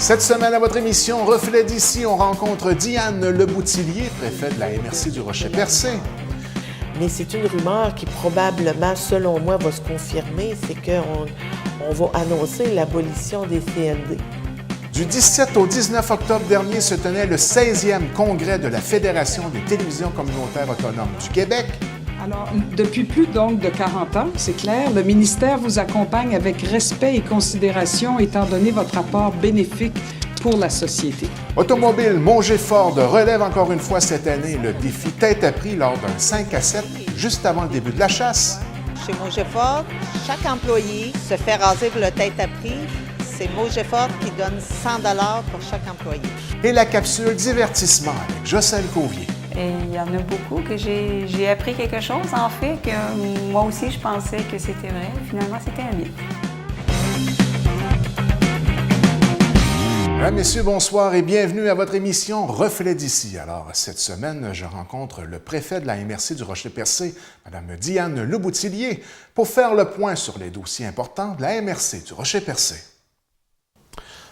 Cette semaine, à votre émission Reflet d'ici, on rencontre Diane Leboutillier, préfet de la MRC du Rocher-Percé. Mais c'est une rumeur qui probablement, selon moi, va se confirmer, c'est qu'on va annoncer l'abolition des CLD. Du 17 au 19 octobre dernier se tenait le 16e congrès de la Fédération des télévisions communautaires autonomes du Québec. Alors, depuis plus donc de 40 ans, c'est clair, le ministère vous accompagne avec respect et considération étant donné votre apport bénéfique pour la société. Automobile Mongey-Ford relève encore une fois cette année le défi tête à prix lors d'un 5 à 7 juste avant le début de la chasse. Chez Mongey-Ford, chaque employé se fait raser pour le tête à prix. C'est Mongey-Ford qui donne 100 $ pour chaque employé. Et la capsule divertissement avec Jocelyne Covier. Et il y en a beaucoup que j'ai appris quelque chose, en fait, que moi aussi, je pensais que c'était vrai. Finalement, c'était un mythe. Mesdames, Messieurs, bonsoir et bienvenue à votre émission Reflet d'ici. Alors, cette semaine, je rencontre le préfet de la MRC du Rocher-Percé, Mme Diane Leboutillier, pour faire le point sur les dossiers importants de la MRC du Rocher-Percé.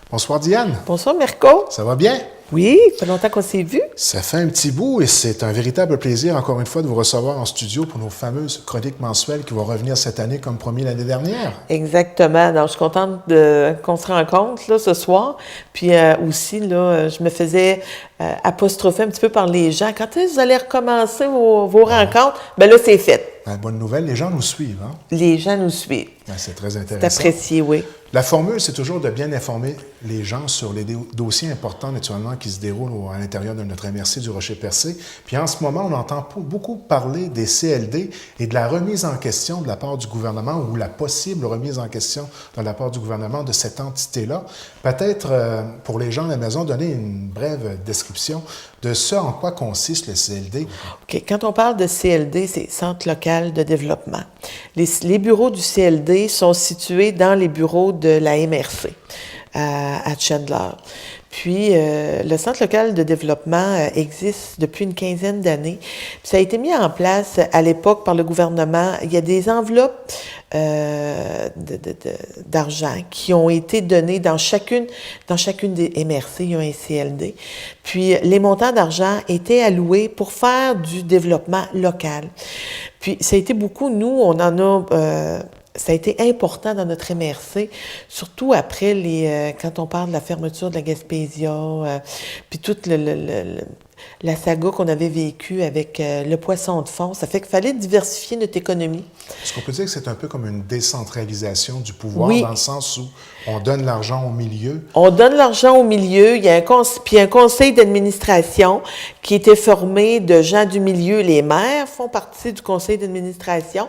Bonsoir, Diane. Bonsoir, Mirko. Ça va bien? Oui, ça fait longtemps qu'on s'est vus. Ça fait un petit bout et c'est un véritable plaisir, encore une fois, de vous recevoir en studio pour nos fameuses chroniques mensuelles qui vont revenir cette année comme promis l'année dernière. Exactement. Donc, je suis contente qu'on se rencontre là, ce soir. Puis aussi, là, je me faisais apostropher un petit peu par les gens. Quand est-ce que vous allez recommencer vos rencontres? Bien là, c'est fait. Ben, bonne nouvelle, les gens nous suivent. Hein? Les gens nous suivent. Ben, c'est très intéressant. C'est apprécié, oui. La formule, c'est toujours de bien informer les gens sur les dossiers importants, naturellement, qui se déroulent à l'intérieur de notre MRC du Rocher-Percé. Puis en ce moment, on entend beaucoup parler des CLD et de la remise en question de la part du gouvernement ou la possible remise en question de la part du gouvernement de cette entité-là. Peut-être, pour les gens à la maison, donner une brève description de ce en quoi consiste le CLD. OK. Quand on parle de CLD, c'est Centre local de développement. Les bureaux du CLD sont situés dans les bureaux de la MRC à Chandler. Puis, le Centre local de développement existe depuis une quinzaine d'années. Puis, ça a été mis en place à l'époque par le gouvernement. Il y a des enveloppes d'argent qui ont été données dans chacune des MRC. Il y a un CLD. Puis, les montants d'argent étaient alloués pour faire du développement local. Puis, ça a été beaucoup, nous, on en a... ça a été important dans notre MRC, surtout après quand on parle de la fermeture de la Gaspésia, puis toute la saga qu'on avait vécue avec le poisson de fond. Ça fait qu'il fallait diversifier notre économie. Est-ce qu'on peut dire que c'est un peu comme une décentralisation du pouvoir, oui, dans le sens où on donne l'argent au milieu? On donne l'argent au milieu. Il y a un conseil d'administration qui était formé de gens du milieu. Les maires font partie du conseil d'administration,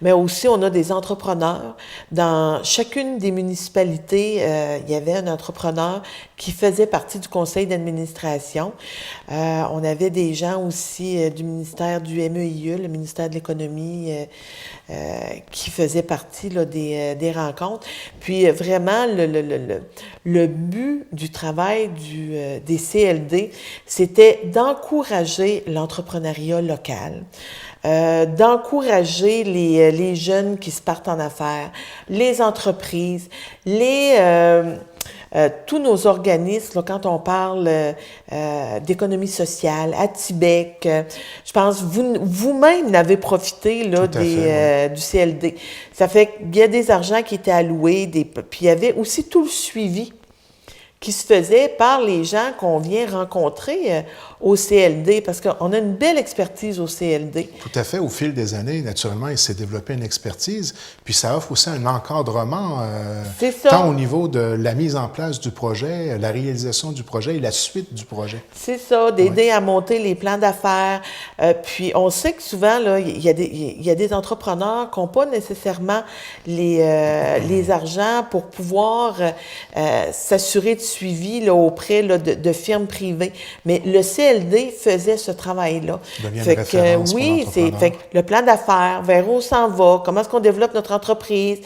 mais aussi on a des entrepreneurs. Dans chacune des municipalités, il y avait un entrepreneur qui faisait partie du conseil d'administration. On avait des gens aussi du ministère du MEIE, le ministère de l'Économie, qui faisaient partie là, des rencontres. Puis vraiment, le but du travail des CLD, c'était d'encourager l'entrepreneuriat local, d'encourager les jeunes qui se partent en affaires, les entreprises, tous nos organismes, là, quand on parle d'économie sociale, à Tibec, je pense vous-même n'avez profité là, du CLD. Ça fait qu'il y a des argents qui étaient alloués, puis il y avait aussi tout le suivi qui se faisait par les gens qu'on vient rencontrer au CLD, parce qu'on a une belle expertise au CLD. Tout à fait. Au fil des années, naturellement, il s'est développé une expertise, puis ça offre aussi un encadrement, tant au niveau de la mise en place du projet, la réalisation du projet et la suite du projet. C'est ça, d'aider à monter les plans d'affaires. Puis on sait que souvent, là, il y a des entrepreneurs qui n'ont pas nécessairement les argents pour pouvoir s'assurer de suivi là, auprès là, de firmes privées. Mais le CLD faisait ce travail-là. Fait que, oui, fait que le plan d'affaires, vers où on s'en va, comment est-ce qu'on développe notre entreprise,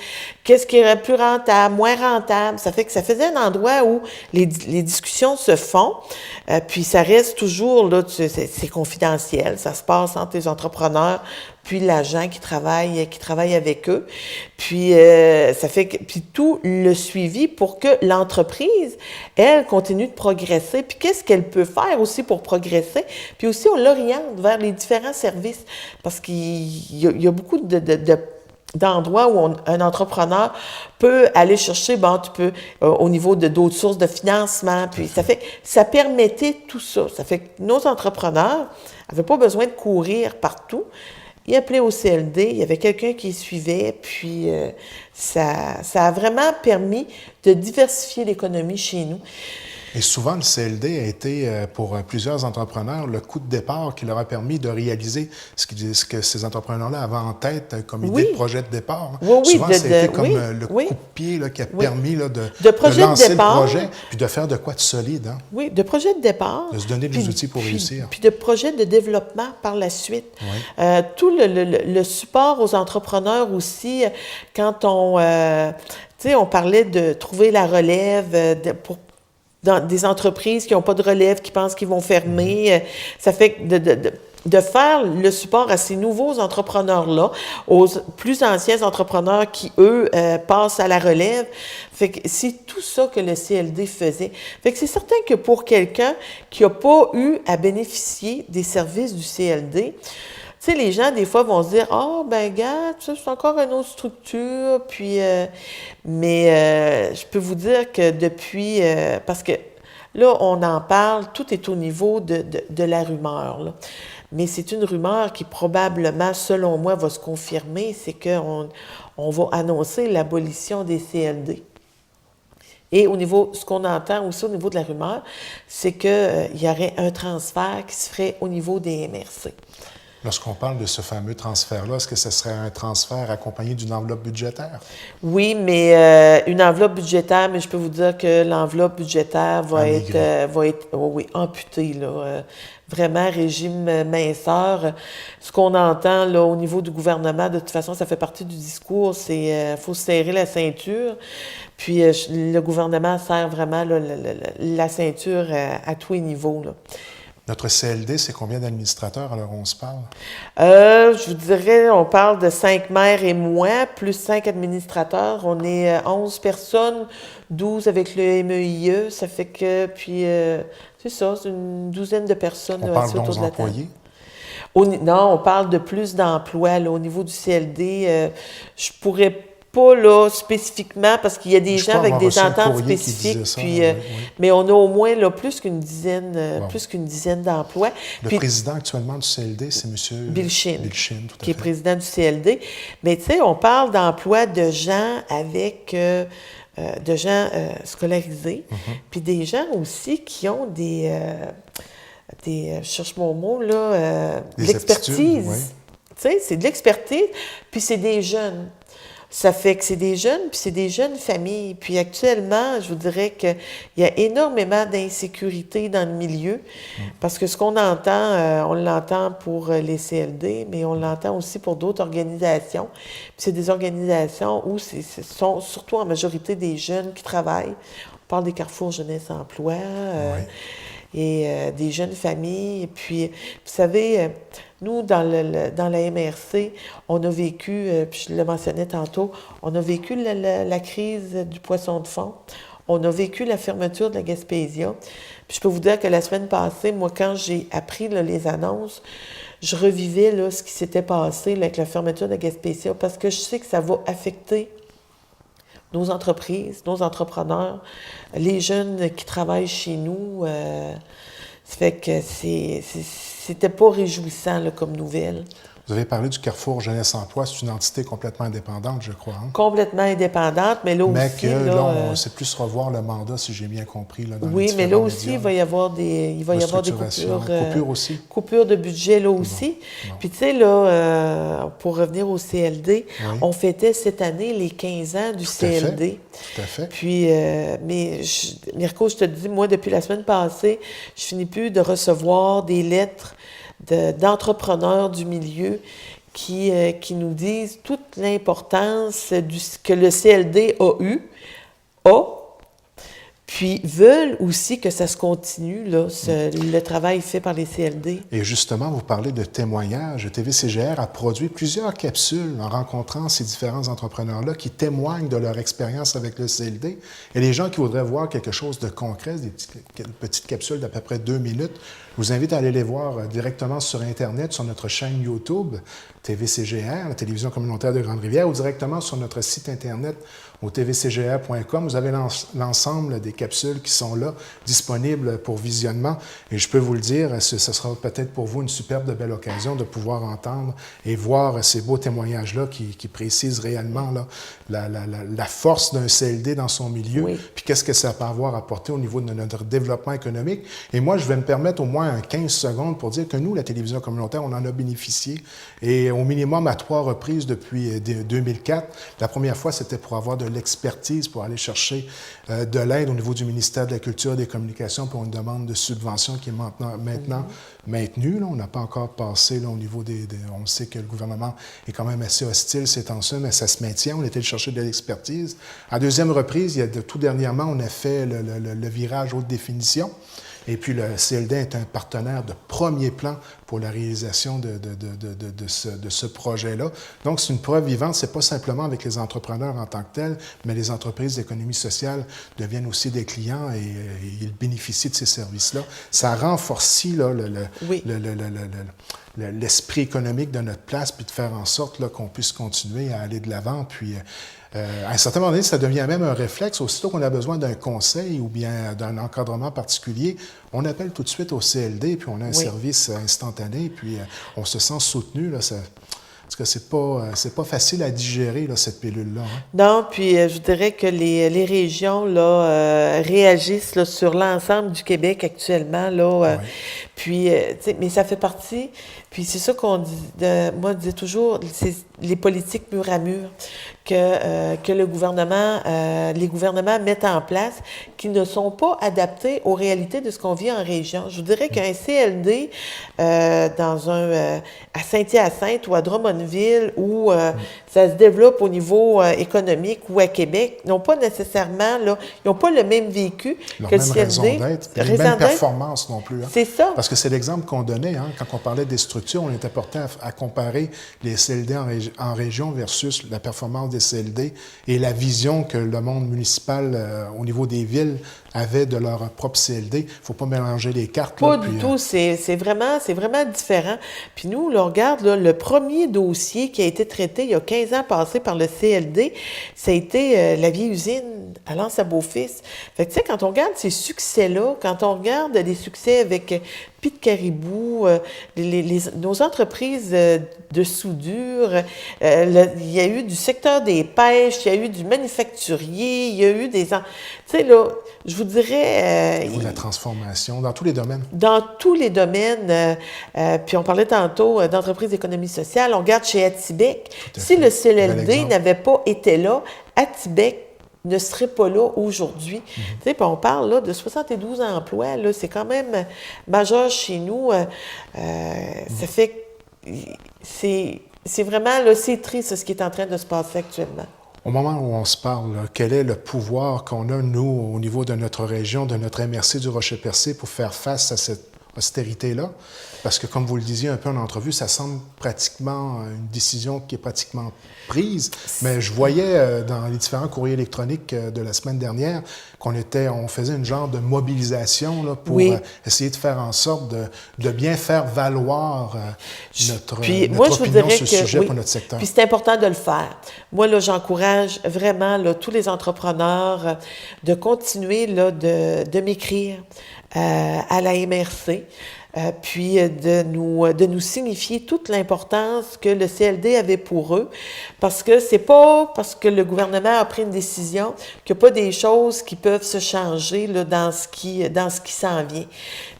qu'est-ce qui est plus rentable, moins rentable. Ça fait que ça faisait un endroit où les discussions se font, puis ça reste toujours, là, c'est confidentiel, ça se passe entre les entrepreneurs puis l'agent qui travaille avec eux. Puis ça fait que puis tout le suivi pour que l'entreprise, elle, continue de progresser. Puis qu'est-ce qu'elle peut faire aussi pour progresser? Puis aussi, on l'oriente vers les différents services parce qu'il y a beaucoup d'endroits où un entrepreneur peut aller chercher, tu peux, au niveau d'autres sources de financement, puis ça permettait tout ça. Ça fait que nos entrepreneurs n'avaient pas besoin de courir partout. Ils appelaient au CLD, il y avait quelqu'un qui les suivait, puis ça a vraiment permis de diversifier l'économie chez nous. Et souvent, le CLD a été, pour plusieurs entrepreneurs, le coup de départ qui leur a permis de réaliser ce que ces entrepreneurs-là avaient en tête comme idée de projet de départ. Souvent, ça a été comme le coup de pied qui a permis de lancer le projet puis de faire de quoi de solide. Hein? Oui, de projet de départ. De se donner les outils pour réussir. Puis de projet de développement par la suite. Oui. Tout le support aux entrepreneurs aussi, quand on parlait de trouver la relève dans des entreprises qui n'ont pas de relève, qui pensent qu'ils vont fermer. Ça fait que de faire le support à ces nouveaux entrepreneurs-là, aux plus anciens entrepreneurs qui, eux, passent à la relève. Fait que c'est tout ça que le CLD faisait. Fait que c'est certain que pour quelqu'un qui n'a pas eu à bénéficier des services du CLD, tu sais, les gens, des fois, vont se dire « regarde, ça, c'est encore une autre structure. » Puis, je peux vous dire que depuis... parce que là, on en parle, tout est au niveau de la rumeur, là. Mais c'est une rumeur qui, probablement, selon moi, va se confirmer, c'est qu'on va annoncer l'abolition des CLD. Et ce qu'on entend aussi au niveau de la rumeur, c'est qu'il y aurait un transfert qui se ferait au niveau des MRC. Lorsqu'on parle de ce fameux transfert-là, est-ce que ce serait un transfert accompagné d'une enveloppe budgétaire? Oui, mais une enveloppe budgétaire, mais je peux vous dire que l'enveloppe budgétaire va être amputée, là. Vraiment, régime minceur. Ce qu'on entend là, au niveau du gouvernement, de toute façon, ça fait partie du discours, c'est faut se serrer la ceinture. Puis le gouvernement serre vraiment là, la ceinture à tous les niveaux, là. Notre CLD, c'est combien d'administrateurs à l'heure où on se parle? Je vous dirais, on parle de 5 maires et moi, plus 5 administrateurs. On est 11 personnes, 12 avec le MEIE. Ça fait que, puis, c'est ça, c'est une douzaine de personnes on parle autour d'11 de la table. employés? Non, on parle de plus d'emplois. Là, au niveau du CLD, je pourrais pas là, spécifiquement, parce qu'il y a des gens avec des ententes spécifiques, puis, mais on a au moins là, plus qu'une dizaine d'emplois. Le président actuellement du CLD, c'est M. Bill Shin, qui est président du CLD. Mais tu sais, on parle d'emplois de gens avec scolarisés, puis des gens aussi qui ont des je cherche mon mot, là, de l'expertise. Oui. Tu sais, c'est de l'expertise, puis c'est des jeunes. Ça fait que c'est des jeunes, puis c'est des jeunes familles. Puis actuellement, je vous dirais qu'il y a énormément d'insécurité dans le milieu, parce que ce qu'on entend, on l'entend pour les CLD, mais on l'entend aussi pour d'autres organisations. Puis c'est des organisations où ce sont surtout en majorité des jeunes qui travaillent. On parle des Carrefour Jeunesse Emploi, et des jeunes familles. Puis, vous savez, nous, dans la MRC, on a vécu, puis je le mentionnais tantôt, on a vécu la crise du poisson de fond. On a vécu la fermeture de la Gaspésia. Puis je peux vous dire que la semaine passée, moi, quand j'ai appris là, les annonces, je revivais là, ce qui s'était passé là, avec la fermeture de la Gaspésia, parce que je sais que ça va affecter nos entreprises, nos entrepreneurs, les jeunes qui travaillent chez nous. Ça fait que c'était pas réjouissant là, comme nouvelle. Vous avez parlé du Carrefour Jeunesse Emploi, c'est une entité complètement indépendante, je crois. Hein? Complètement indépendante, mais là mais aussi... Mais on sait plus revoir le mandat, si j'ai bien compris. Là, dans oui, mais là aussi, médias, il va y avoir des coupures. Coupures aussi. Coupures de budget, là aussi. Bon. Puis tu sais, là, pour revenir au CLD, on fêtait cette année les 15 ans du CLD. Tout à fait. Puis, Mirko, je te dis, moi, depuis la semaine passée, je finis plus de recevoir des lettres d'entrepreneurs du milieu qui nous disent toute l'importance que le CLD a. puis veulent aussi que ça se continue, là, le travail fait par les CLD. Et justement, vous parlez de témoignages. TVCGR a produit plusieurs capsules en rencontrant ces différents entrepreneurs-là qui témoignent de leur expérience avec le CLD. Et les gens qui voudraient voir quelque chose de concret, des petites capsules d'à peu près 2 minutes, je vous invite à aller les voir directement sur Internet, sur notre chaîne YouTube, TVCGR, la télévision communautaire de Grande-Rivière, ou directement sur notre site Internet au tvcgr.com. Vous avez l'ensemble des capsules qui sont là, disponibles pour visionnement. Et je peux vous le dire, ce sera peut-être pour vous une superbe de belle occasion de pouvoir entendre et voir ces beaux témoignages-là qui précisent réellement là, la force d'un CLD dans son milieu, puis qu'est-ce que ça peut avoir apporté au niveau de notre développement économique. Et moi, je vais me permettre au moins 15 secondes pour dire que nous, la télévision communautaire, on en a bénéficié. Et au minimum à 3 reprises depuis 2004. La première fois, c'était pour avoir de l'expertise, pour aller chercher de l'aide au niveau du ministère de la Culture et des Communications pour une demande de subvention qui est maintenant maintenue. Là. On n'a pas encore passé là, au niveau on sait que le gouvernement est quand même assez hostile ces temps-ci, mais ça se maintient. On était allé chercher de l'expertise. À deuxième reprise, tout dernièrement, on a fait le virage haute définition. Et puis, le CLD est un partenaire de premier plan pour la réalisation de ce projet-là. Donc, c'est une preuve vivante. Ce n'est pas simplement avec les entrepreneurs en tant que tels, mais les entreprises d'économie sociale deviennent aussi des clients et ils bénéficient de ces services-là. Ça renforce l'esprit économique de notre place, puis de faire en sorte là, qu'on puisse continuer à aller de l'avant. Puis, à un certain moment donné, ça devient même un réflexe. Aussitôt qu'on a besoin d'un conseil ou bien d'un encadrement particulier, on appelle tout de suite au CLD, puis on a un service instantané, puis on se sent soutenu. Là, parce que c'est pas facile à digérer, là, cette pilule-là. Hein? Non, puis je dirais que les régions là, réagissent là, sur l'ensemble du Québec actuellement. Là, puis, mais ça fait partie. Puis c'est ça qu'on dit. Moi, je dis toujours, c'est les politiques mur à mur que les gouvernements mettent en place qui ne sont pas adaptés aux réalités de ce qu'on vit en région. Je vous dirais qu'un CLD à Saint-Hyacinthe ou à Drummondville où ça se développe au niveau économique ou à Québec n'ont pas nécessairement, là, ils n'ont pas le même vécu que le CLD. Raison d'être, les mêmes performances non plus. Hein? C'est ça. Parce que c'est l'exemple qu'on donnait, hein, quand on parlait des structures, on était porté à comparer les CLD en région versus la performance des CLD et la vision que le monde municipal au niveau des villes avait de leur propre CLD. Il ne faut pas mélanger les cartes. Pas du tout. C'est vraiment différent. Puis nous, là, on regarde là, le premier dossier qui a été traité il y a 15 ans passé par le CLD, ça a été la vieille usine à Lens-à-Beaufils. Fait que tu sais, quand on regarde ces succès-là, quand on regarde les succès avec Pic Caribou, nos entreprises de soudure, il y a eu du secteur des pêches, il y a eu du manufacturier, il y a eu des... Tu sais, là, je vous dirais... la transformation, dans tous les domaines. Dans tous les domaines. Puis on parlait tantôt d'entreprises d'économie sociale. On regarde chez Atibec. Si le CLD n'avait pas été là, Atibec ne serait pas là aujourd'hui. Tu sais, puis on parle là, de 72 emplois. Là, c'est quand même majeur chez nous. Ça fait... C'est vraiment... Là, c'est triste ce qui est en train de se passer actuellement. Au moment où on se parle, là, quel est le pouvoir qu'on a, nous, au niveau de notre région, de notre MRC du Rocher-Percé, pour faire face à cette austérité-là? Parce que, comme vous le disiez un peu en entrevue, ça semble pratiquement une décision qui est pratiquement prise. Mais je voyais dans les différents courriers électroniques de la semaine dernière on faisait une genre de mobilisation là, pour essayer de faire en sorte de bien faire valoir notre opinion sur ce sujet pour notre secteur. Puis c'est important de le faire. Moi, là, j'encourage vraiment là, tous les entrepreneurs de continuer là, de m'écrire à la MRC. Puis de nous signifier toute l'importance que le CLD avait pour eux, parce que c'est pas parce que le gouvernement a pris une décision qu'il n'y a pas des choses qui peuvent se changer là, dans ce qui s'en vient.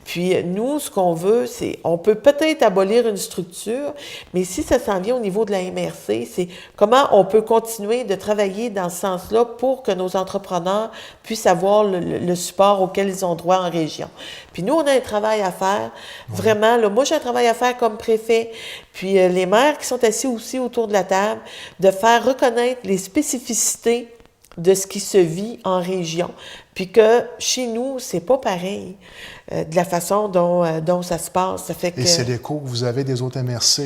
Puis nous, ce qu'on veut, c'est, on peut peut-être abolir une structure, mais si ça s'en vient au niveau de la MRC, c'est comment on peut continuer de travailler dans ce sens-là pour que nos entrepreneurs puissent avoir le support auquel ils ont droit en région. Puis nous, on a un travail à faire, vraiment. Là, moi, j'ai un travail à faire comme préfet, puis les maires qui sont assis aussi autour de la table, de faire reconnaître les spécificités de ce qui se vit en région. puis que chez nous, c'est pas pareil de la façon dont ça se passe. Ça fait que Et c'est l'écho que vous avez des autres MRC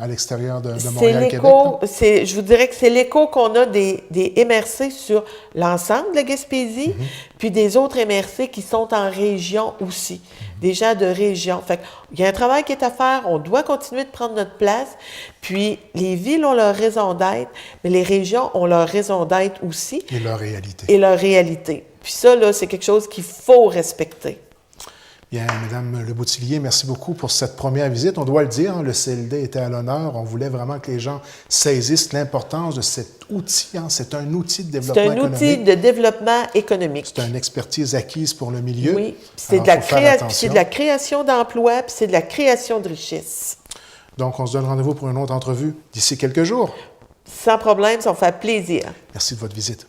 à l'extérieur de c'est Montréal-Québec? l'écho, je vous dirais que c'est l'écho qu'on a des MRC sur l'ensemble de la Gaspésie, puis des autres MRC qui sont en région aussi, des gens de région. Fait qu'il y a un travail qui est à faire, on doit continuer de prendre notre place, puis les villes ont leur raison d'être, mais les régions ont leur raison d'être aussi. Et leur réalité. Et leur réalité. Puis ça, là, c'est quelque chose qu'il faut respecter. Bien, Mme Leboutillier, merci beaucoup pour cette première visite. On doit le dire, hein, le CLD était à l'honneur. On voulait vraiment que les gens saisissent l'importance de cet outil. Hein. C'est un outil de développement économique. C'est un outil de développement économique. C'est une expertise acquise pour le milieu. Oui, c'est de la création d'emplois, puis c'est de la création de richesses. Donc, on se donne rendez-vous pour une autre entrevue d'ici quelques jours. Sans problème, ça me fait plaisir. Merci de votre visite.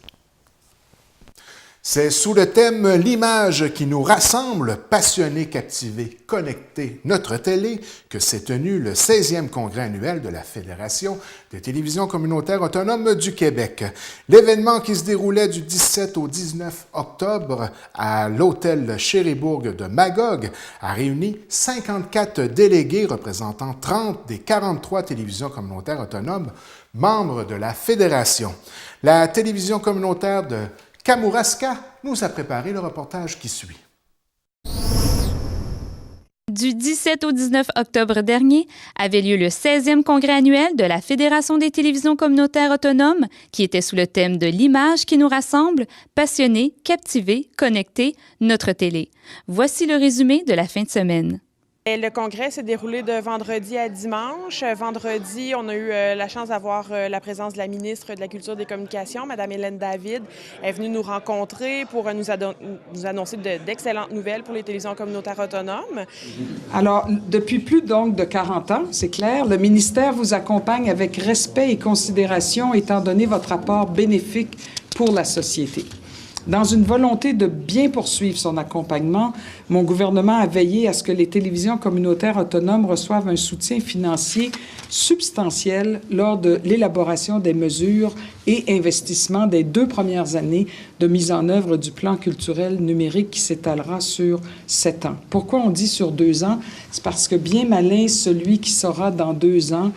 C'est sous le thème « L'image qui nous rassemble, passionnés, captivés, connectés, notre télé » que s'est tenu le 16e congrès annuel de la Fédération des télévisions communautaires autonomes du Québec. L'événement qui se déroulait du 17 au 19 octobre à l'hôtel Chéribourg de Magog a réuni 54 délégués représentant 30 des 43 télévisions communautaires autonomes membres de la Fédération. La télévision communautaire de Kamouraska nous a préparé le reportage qui suit. Du 17 au 19 octobre dernier avait lieu le 16e congrès annuel de la Fédération des télévisions communautaires autonomes qui était sous le thème de l'image qui nous rassemble, passionnés, captivés, connectés, notre télé. Voici le résumé de la fin de semaine. Le congrès s'est déroulé de vendredi à dimanche. Vendredi, on a eu la chance d'avoir la présence de la ministre de la Culture et des Communications, Mme Hélène David. Elle est venue nous rencontrer pour nous annoncer d'excellentes nouvelles pour les télévisions communautaires autonomes. Alors, depuis plus donc de 40 ans, c'est clair, le ministère vous accompagne avec respect et considération étant donné votre apport bénéfique pour la société. Dans une volonté de bien poursuivre son accompagnement, mon gouvernement a veillé à ce que les télévisions communautaires autonomes reçoivent un soutien financier substantiel lors de l'élaboration des mesures et investissements des 2 premières années de mise en œuvre du plan culturel numérique qui s'étalera sur 7 ans. Pourquoi on dit sur 2 ans? C'est parce que bien malin celui qui saura dans 2 ans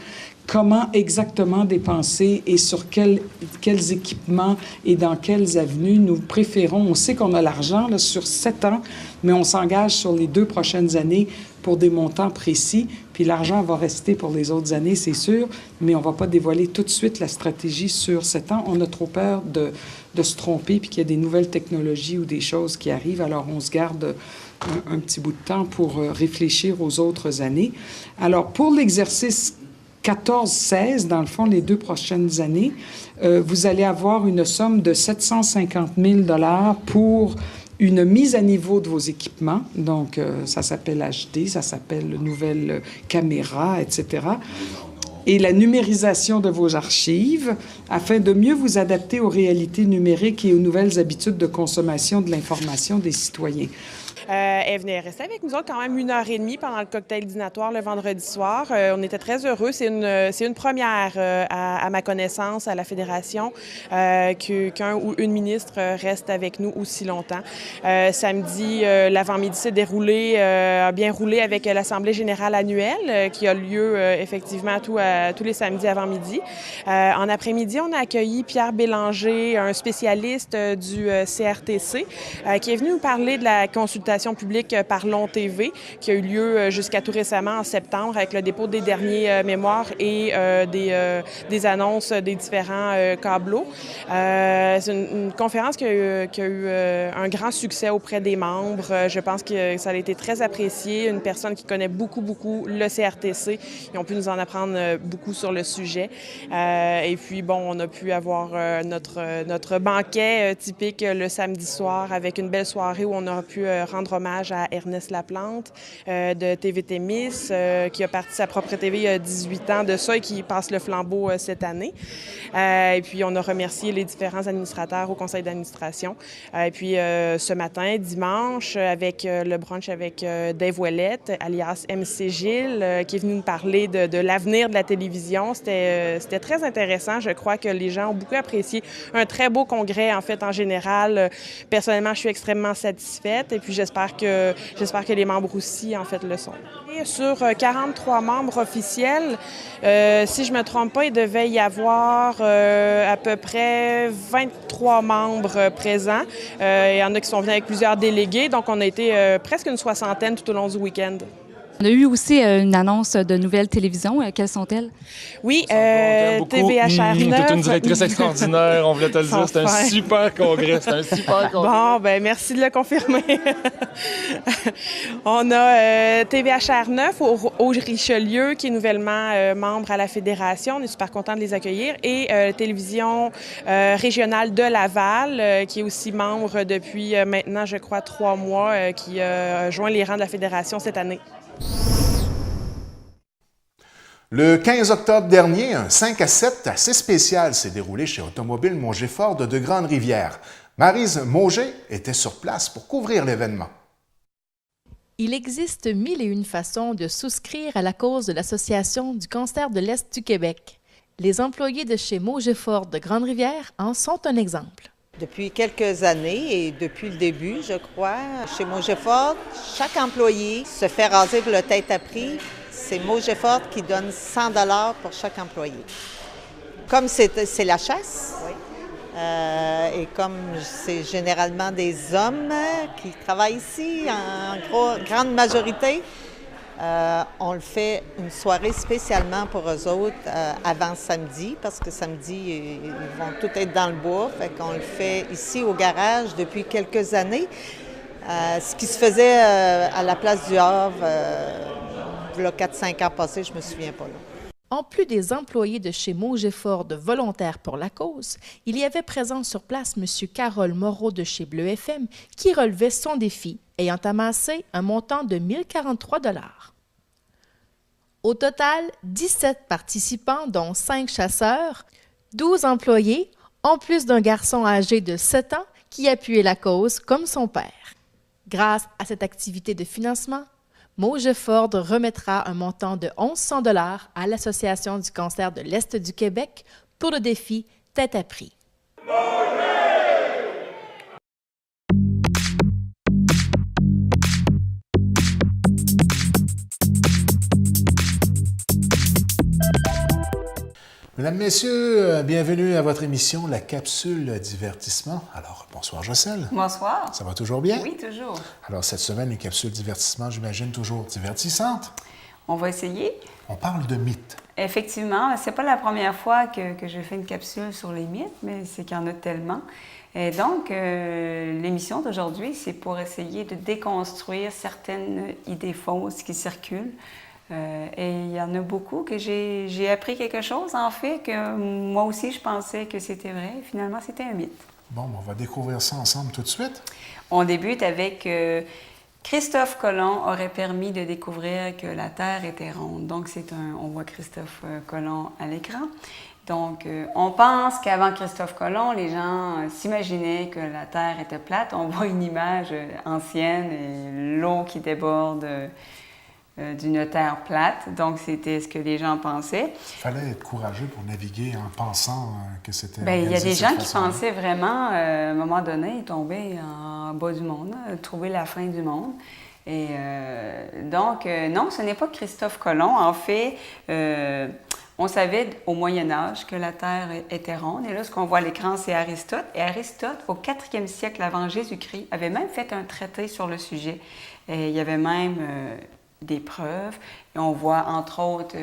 comment exactement dépenser et sur quels équipements et dans quelles avenues nous préférons. On sait qu'on a l'argent là, sur 7 ans, mais on s'engage sur les 2 prochaines années pour des montants précis. Puis l'argent va rester pour les autres années, c'est sûr, mais on ne va pas dévoiler tout de suite la stratégie sur 7 ans. On a trop peur de se tromper puis qu'il y a des nouvelles technologies ou des choses qui arrivent. Alors, on se garde un petit bout de temps pour réfléchir aux autres années. Alors, pour l'exercice 14-16, dans le fond, les 2 prochaines années, vous allez avoir une somme de 750 000 $ pour une mise à niveau de vos équipements. Donc, ça s'appelle HD, ça s'appelle nouvelle caméra, etc. Et la numérisation de vos archives afin de mieux vous adapter aux réalités numériques et aux nouvelles habitudes de consommation de l'information des citoyens. Elle venait rester avec nous autres quand même 1h30 pendant le cocktail dînatoire le vendredi soir. On était très heureux. C'est une première à ma connaissance à la Fédération qu'un ou une ministre reste avec nous aussi longtemps. Samedi, l'avant-midi s'est déroulé, a bien roulé avec l'Assemblée générale annuelle qui a lieu effectivement tous les samedis avant-midi. En après-midi, on a accueilli Pierre Bélanger, un spécialiste du CRTC, qui est venu nous parler de la consultation publique Parlons TV, qui a eu lieu jusqu'à tout récemment en septembre avec le dépôt des derniers mémoires et des annonces des différents câbleaux. C'est une conférence qui a eu un grand succès auprès des membres. Je pense que ça a été très apprécié. Une personne qui connaît beaucoup le CRTC. Ils ont pu nous en apprendre beaucoup sur le sujet. Et puis, bon, on a pu avoir notre banquet typique le samedi soir avec une belle soirée où on a pu rendre rendre hommage à Ernest Laplante de TV Témis, qui a parti sa propre TV il y a 18 ans de ça et qui passe le flambeau cette année. Et puis, on a remercié les différents administrateurs au conseil d'administration. Et puis, ce matin, dimanche, avec le brunch avec Dave Ouellette, alias MC Gilles, qui est venu nous parler de l'avenir de la télévision. C'était très intéressant. Je crois que les gens ont beaucoup apprécié. Un très beau congrès, en fait, en général. Personnellement, je suis extrêmement satisfaite et puis j'espère que les membres aussi, en fait, le sont. Et sur 43 membres officiels, si je ne me trompe pas, il devait y avoir à peu près 23 membres présents. Il y en a qui sont venus avec plusieurs délégués, donc on a été presque une soixantaine tout au long du week-end. On a eu aussi une annonce de nouvelles télévisions. Quelles sont-elles? Oui, TVHR9. T'es une directrice extraordinaire, on voulait te le dire. C'était un super congrès. Bon, ben merci de le confirmer. On a TVHR9 au Richelieu, qui est nouvellement membre à la Fédération. On est super content de les accueillir. Et Télévision régionale de Laval, qui est aussi membre depuis maintenant, je crois, 3 mois, qui a joint les rangs de la Fédération cette année. Le 15 octobre dernier, un 5 à 7 assez spécial s'est déroulé chez Automobile Mauger-Ford de Grande-Rivière. Maryse Mauger était sur place pour couvrir l'événement. Il existe 1001 façons de souscrire à la cause de l'Association du cancer de l'Est du Québec. Les employés de chez Mauger-Ford de Grande-Rivière en sont un exemple. Depuis quelques années et depuis le début, je crois, chez Mauger-Ford, chaque employé se fait raser pour le tête à prix. C'est Mauger-Ford qui donne 100 $ pour chaque employé. Comme c'est la chasse, et comme c'est généralement des hommes qui travaillent ici, en grande majorité, on le fait une soirée spécialement pour eux autres avant samedi, parce que samedi, ils vont tous être dans le bois. Fait qu'on le fait ici au garage depuis quelques années. Ce qui se faisait à la place du Havre, il y a 4-5 ans passés, je ne me souviens pas. Là. En plus des employés de chez Mauger-Ford volontaires pour la cause, il y avait présent sur place M. Carole Moreau de chez Bleu FM qui relevait son défi, ayant amassé un montant de 1043 $. Au total, 17 participants, dont 5 chasseurs, 12 employés, en plus d'un garçon âgé de 7 ans qui appuyait la cause comme son père. Grâce à cette activité de financement, Mauger-Ford remettra un montant de 1 100 $ à l'Association du cancer de l'Est du Québec pour le défi Tête à prix. Mesdames, Messieurs, bienvenue à votre émission La Capsule Divertissement. Alors, bonsoir Jocelyne. Bonsoir. Ça va toujours bien? Oui, toujours. Alors, cette semaine, une capsule divertissement, j'imagine, toujours divertissante. On va essayer. On parle de mythes. Effectivement, c'est pas la première fois que je fais une capsule sur les mythes, mais c'est qu'il y en a tellement. Et donc, l'émission d'aujourd'hui, c'est pour essayer de déconstruire certaines idées fausses qui circulent. Et il y en a beaucoup que j'ai appris quelque chose, en fait, que moi aussi, je pensais que c'était vrai. Finalement, c'était un mythe. Bon, on va découvrir ça ensemble tout de suite. On débute avec Christophe Colomb aurait permis de découvrir que la Terre était ronde. Donc, on voit Christophe Colomb à l'écran. Donc, on pense qu'avant Christophe Colomb, les gens s'imaginaient que la Terre était plate. On voit une image ancienne et l'eau qui déborde d'une terre plate. Donc, c'était ce que les gens pensaient. Il fallait être courageux pour naviguer en pensant que c'était... Bien, il y a des gens qui pensaient vraiment, à un moment donné, tomber en bas du monde, trouver la fin du monde. Et donc, non, ce n'est pas Christophe Colomb. En fait, on savait au Moyen Âge que la Terre était ronde. Et là, ce qu'on voit à l'écran, c'est Aristote. Et Aristote, au 4e siècle avant Jésus-Christ, avait même fait un traité sur le sujet. Et il y avait même... des preuves. Et on voit, entre autres,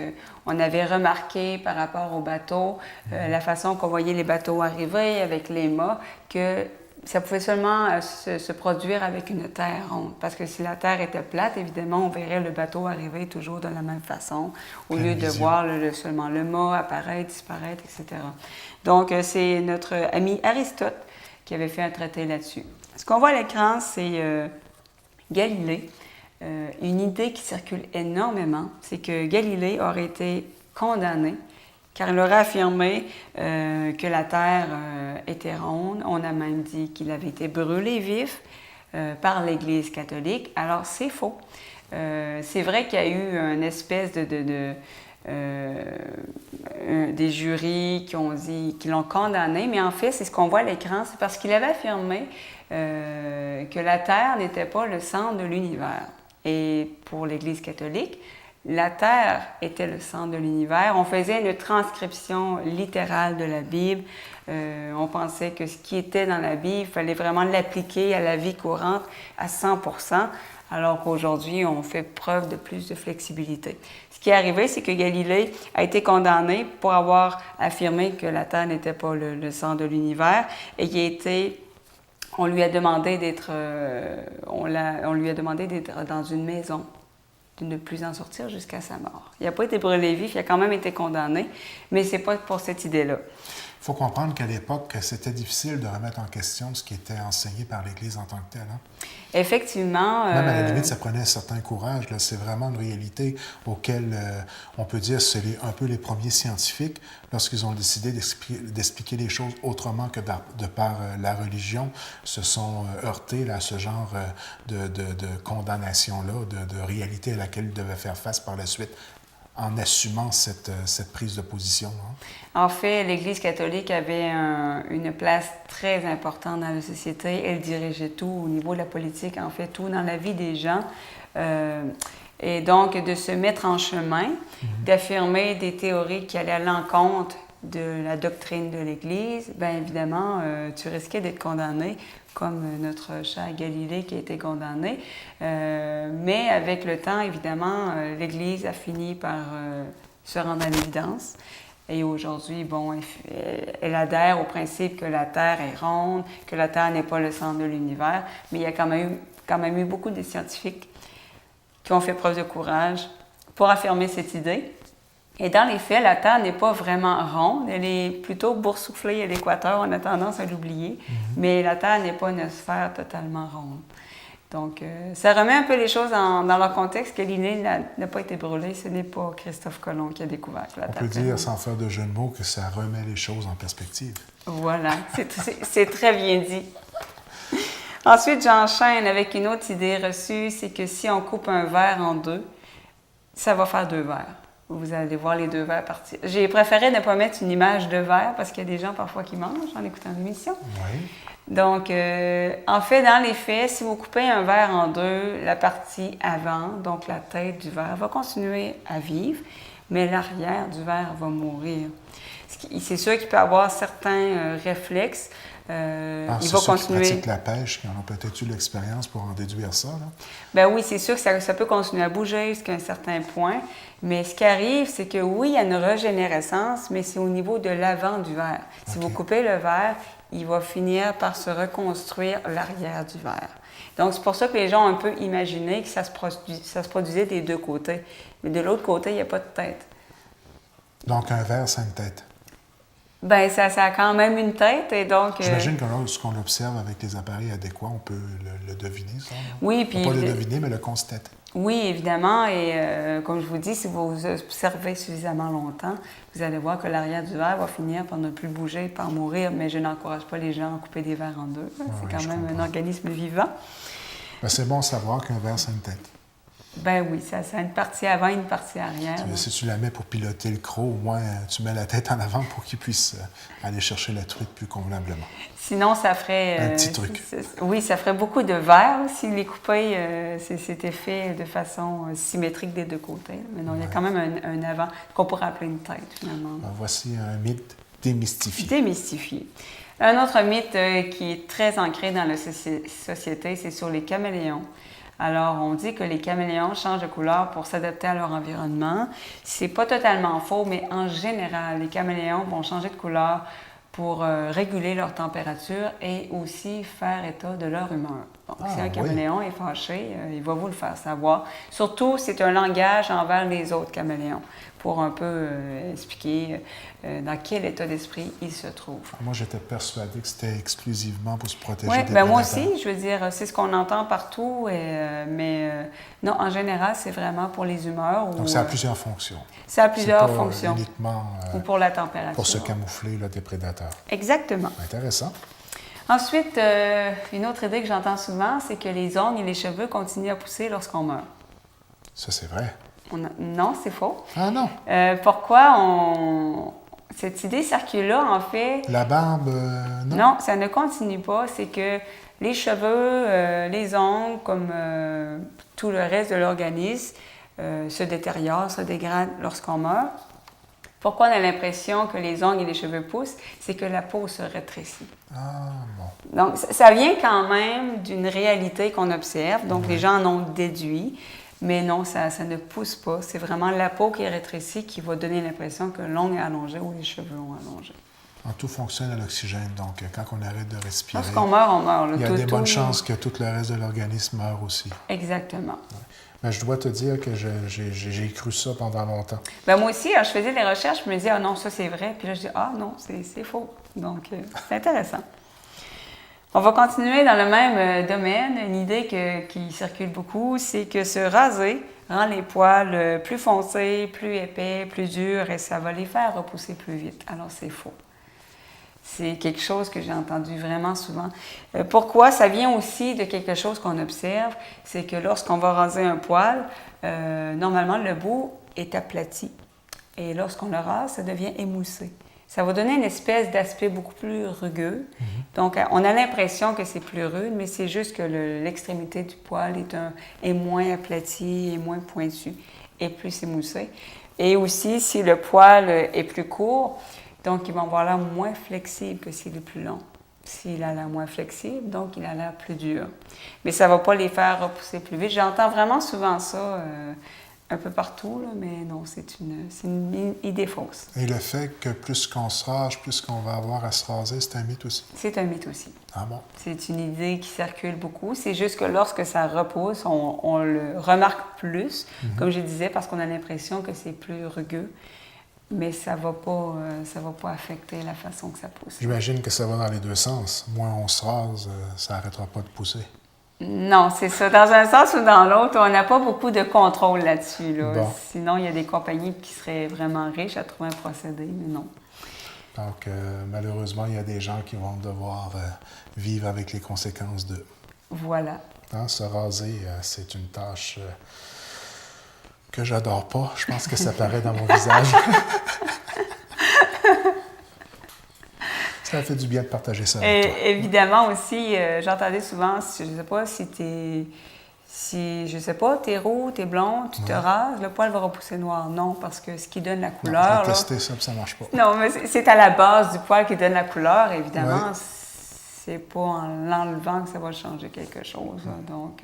on avait remarqué par rapport aux bateaux, la façon qu'on voyait les bateaux arriver avec les mâts, que ça pouvait seulement se produire avec une terre ronde. Parce que si la terre était plate, évidemment, on verrait le bateau arriver toujours de la même façon, au lieu de voir seulement le mât apparaître, disparaître, etc. Donc, c'est notre ami Aristote qui avait fait un traité là-dessus. Ce qu'on voit à l'écran, c'est Galilée, une idée qui circule énormément, c'est que Galilée aurait été condamné car il aurait affirmé que la Terre était ronde. On a même dit qu'il avait été brûlé vif par l'Église catholique. Alors, c'est faux. C'est vrai qu'il y a eu une espèce des jurys qui l'ont condamné, mais en fait, c'est ce qu'on voit à l'écran, c'est parce qu'il avait affirmé que la Terre n'était pas le centre de l'univers. Et pour l'Église catholique, la Terre était le centre de l'univers. On faisait une transcription littérale de la Bible. On pensait que ce qui était dans la Bible, il fallait vraiment l'appliquer à la vie courante à 100%, alors qu'aujourd'hui, on fait preuve de plus de flexibilité. Ce qui est arrivé, c'est que Galilée a été condamné pour avoir affirmé que la Terre n'était pas le centre de l'univers et on lui a demandé d'être dans une maison, de ne plus en sortir jusqu'à sa mort. Il n'a pas été brûlé vif, il a quand même été condamné, mais ce n'est pas pour cette idée-là. Il faut comprendre qu'à l'époque, c'était difficile de remettre en question ce qui était enseigné par l'Église en tant que telle. Hein? Effectivement. Même à la limite, ça prenait un certain courage. Là. C'est vraiment une réalité auquel on peut dire c'est un peu les premiers scientifiques, lorsqu'ils ont décidé d'expliquer les choses autrement que de par la religion, se sont heurtés là, à ce genre de condamnation-là, de réalité à laquelle ils devaient faire face par la suite, en assumant cette prise de position. Hein? En fait, l'Église catholique avait une place très importante dans la société. Elle dirigeait tout au niveau de la politique, en fait, tout dans la vie des gens. Et donc, de se mettre en chemin, d'affirmer des théories qui allaient à l'encontre de la doctrine de l'Église, bien évidemment, tu risquais d'être condamné, comme notre cher Galilée qui a été condamné. Mais avec le temps, évidemment, l'Église a fini par se rendre à l'évidence. Et aujourd'hui, bon, elle adhère au principe que la Terre est ronde, que la Terre n'est pas le centre de l'univers. Mais il y a quand même eu beaucoup de scientifiques qui ont fait preuve de courage pour affirmer cette idée. Et dans les faits, la Terre n'est pas vraiment ronde, elle est plutôt boursouflée à l'équateur, on a tendance à l'oublier, mais la Terre n'est pas une sphère totalement ronde. Donc, ça remet un peu les choses dans leur contexte. Galilée n'a pas été brûlé, ce n'est pas Christophe Colomb qui a découvert la Terre. On peut dire, sans faire de jeu de mots, que ça remet les choses en perspective. Voilà, c'est très bien dit. Ensuite, j'enchaîne avec une autre idée reçue, c'est que si on coupe un verre en deux, ça va faire deux verres. Vous allez voir les deux verres partir. J'ai préféré ne pas mettre une image de verre parce qu'il y a des gens parfois qui mangent en écoutant l'émission. Oui. Donc, en fait, dans les faits, si vous coupez un verre en deux, la partie avant, donc la tête du verre, va continuer à vivre, mais l'arrière du verre va mourir. C'est sûr qu'il peut avoir certains réflexes. Il va continuer. Ceux qui pratiquent la pêche, qui en ont peut-être eu l'expérience pour en déduire ça, là. Ben oui, c'est sûr que ça peut continuer à bouger jusqu'à un certain point. Mais ce qui arrive, c'est que oui, il y a une régénérescence, mais c'est au niveau de l'avant du verre. Si vous coupez le verre, il va finir par se reconstruire l'arrière du verre. Donc, c'est pour ça que les gens ont un peu imaginé que ça se produisait des deux côtés. Mais de l'autre côté, il n'y a pas de tête. Donc, un verre sans tête. Bien, ça a quand même une tête, et donc... J'imagine que lorsqu'on l'observe avec les appareils adéquats, on peut le deviner, ça. Non? Oui, puis... Pas le deviner, mais le constater. Oui, évidemment, et comme je vous dis, si vous observez suffisamment longtemps, vous allez voir que l'arrière du verre va finir par ne plus bouger, par mourir, mais je n'encourage pas les gens à couper des verres en deux. C'est quand même un organisme vivant. Ben, c'est bon de savoir qu'un verre, c'est une tête. Ben oui, ça a une partie avant et une partie arrière. Si tu la mets pour piloter le croc, au moins tu mets la tête en avant pour qu'il puisse aller chercher la truite plus convenablement. Sinon, ça ferait... un petit truc. Oui, ça ferait beaucoup de verres si les coupés, c'était fait de façon symétrique des deux côtés. Mais non, il y a quand même un avant qu'on pourrait appeler une tête, finalement. Ben, voici un mythe démystifié. Démystifié. Un autre mythe qui est très ancré dans la société, c'est sur les caméléons. Alors, on dit que les caméléons changent de couleur pour s'adapter à leur environnement. C'est pas totalement faux, mais en général, les caméléons vont changer de couleur pour réguler leur température et aussi faire état de leur humeur. Donc, Ah, si un oui. caméléon est fâché, il va vous le faire savoir. Surtout, c'est un langage envers les autres caméléons pour un peu expliquer dans quel état d'esprit il se trouve. Moi, j'étais persuadé que c'était exclusivement pour se protéger Oui, des bien moi prédateurs. aussi, je veux dire, c'est ce qu'on entend partout, mais non, en général, c'est vraiment pour les humeurs. Donc, ça a plusieurs fonctions. Ça a plusieurs C'est pas fonctions. uniquement Ou pour la température. pour se camoufler là, des prédateurs. Exactement. Intéressant. Ensuite, une autre idée que j'entends souvent, c'est que les ongles et les cheveux continuent à pousser lorsqu'on meurt. Ça, c'est vrai. Non, c'est faux. Ah non, Pourquoi cette idée circule là, en fait? la barbe, non? Non, ça ne continue pas. C'est que les cheveux, les ongles, comme tout le reste de l'organisme, se détériorent, se dégradent lorsqu'on meurt. Pourquoi on a l'impression que les ongles et les cheveux poussent? C'est que la peau se rétrécit. Ah, bon. Donc, ça vient quand même d'une réalité qu'on observe. Donc, les gens en ont déduit. Mais non, ça ne pousse pas. C'est vraiment la peau qui est rétrécie qui va donner l'impression que l'ongle est allongé ou les cheveux ont allongé. Tout fonctionne à l'oxygène, donc quand on arrête de respirer, Lorsqu'on meurt, on meurt. il y a des bonnes chances que tout le reste de l'organisme meure aussi. Exactement. Mais je dois te dire que j'ai cru ça pendant longtemps. Ben moi aussi, je faisais des recherches, je me disais, ah non, ça c'est vrai. Puis là, je dis, ah non, c'est faux. Donc, c'est intéressant. On va continuer dans le même domaine. Une idée qui circule beaucoup, c'est que se raser rend les poils plus foncés, plus épais, plus durs et ça va les faire repousser plus vite. Alors, c'est faux. C'est quelque chose que j'ai entendu vraiment souvent. Pourquoi? Ça vient aussi de quelque chose qu'on observe, c'est que lorsqu'on va raser un poil, normalement, le bout est aplati. Et lorsqu'on le rase, ça devient émoussé. Ça va donner une espèce d'aspect beaucoup plus rugueux. Donc, on a l'impression que c'est plus rude, mais c'est juste que l'extrémité du poil est moins aplatie, est moins pointue, et plus émoussé. Et aussi, si le poil est plus court, donc il va avoir l'air moins flexible que s'il est plus long. S'il a l'air moins flexible, donc il a l'air plus dur. Mais ça ne va pas les faire repousser plus vite. J'entends vraiment souvent ça un peu partout, là, mais non, c'est une idée fausse. Et le fait que plus qu'on se rase, plus qu'on va avoir à se raser, c'est un mythe aussi? C'est un mythe aussi. Ah bon? C'est une idée qui circule beaucoup. C'est juste que lorsque ça repousse, on le remarque plus, comme je disais, parce qu'on a l'impression que c'est plus rugueux. Mais ça va pas affecter la façon que ça pousse. J'imagine que ça va dans les deux sens. Moins on se rase, ça n'arrêtera pas de pousser. Non, c'est ça. Dans un sens ou dans l'autre, on n'a pas beaucoup de contrôle là-dessus. Là. Bon. Sinon, il y a des compagnies qui seraient vraiment riches à trouver un procédé, mais non. Donc, malheureusement, il y a des gens qui vont devoir vivre avec les conséquences de... Voilà. Se raser, c'est une tâche que j'adore pas. Je pense que ça paraît dans mon visage. Ça fait du bien de partager ça avec toi. Évidemment aussi, j'entendais souvent, je ne sais pas si t'es roux, t'es blond, tu te rases, le poil va repousser noir. Non, parce que ce qui donne la couleur... Non, j'ai testé ça, puis ça marche pas. Non, mais c'est à la base du poil qui donne la couleur, évidemment. C'est pas en l'enlevant que ça va changer quelque chose. Donc,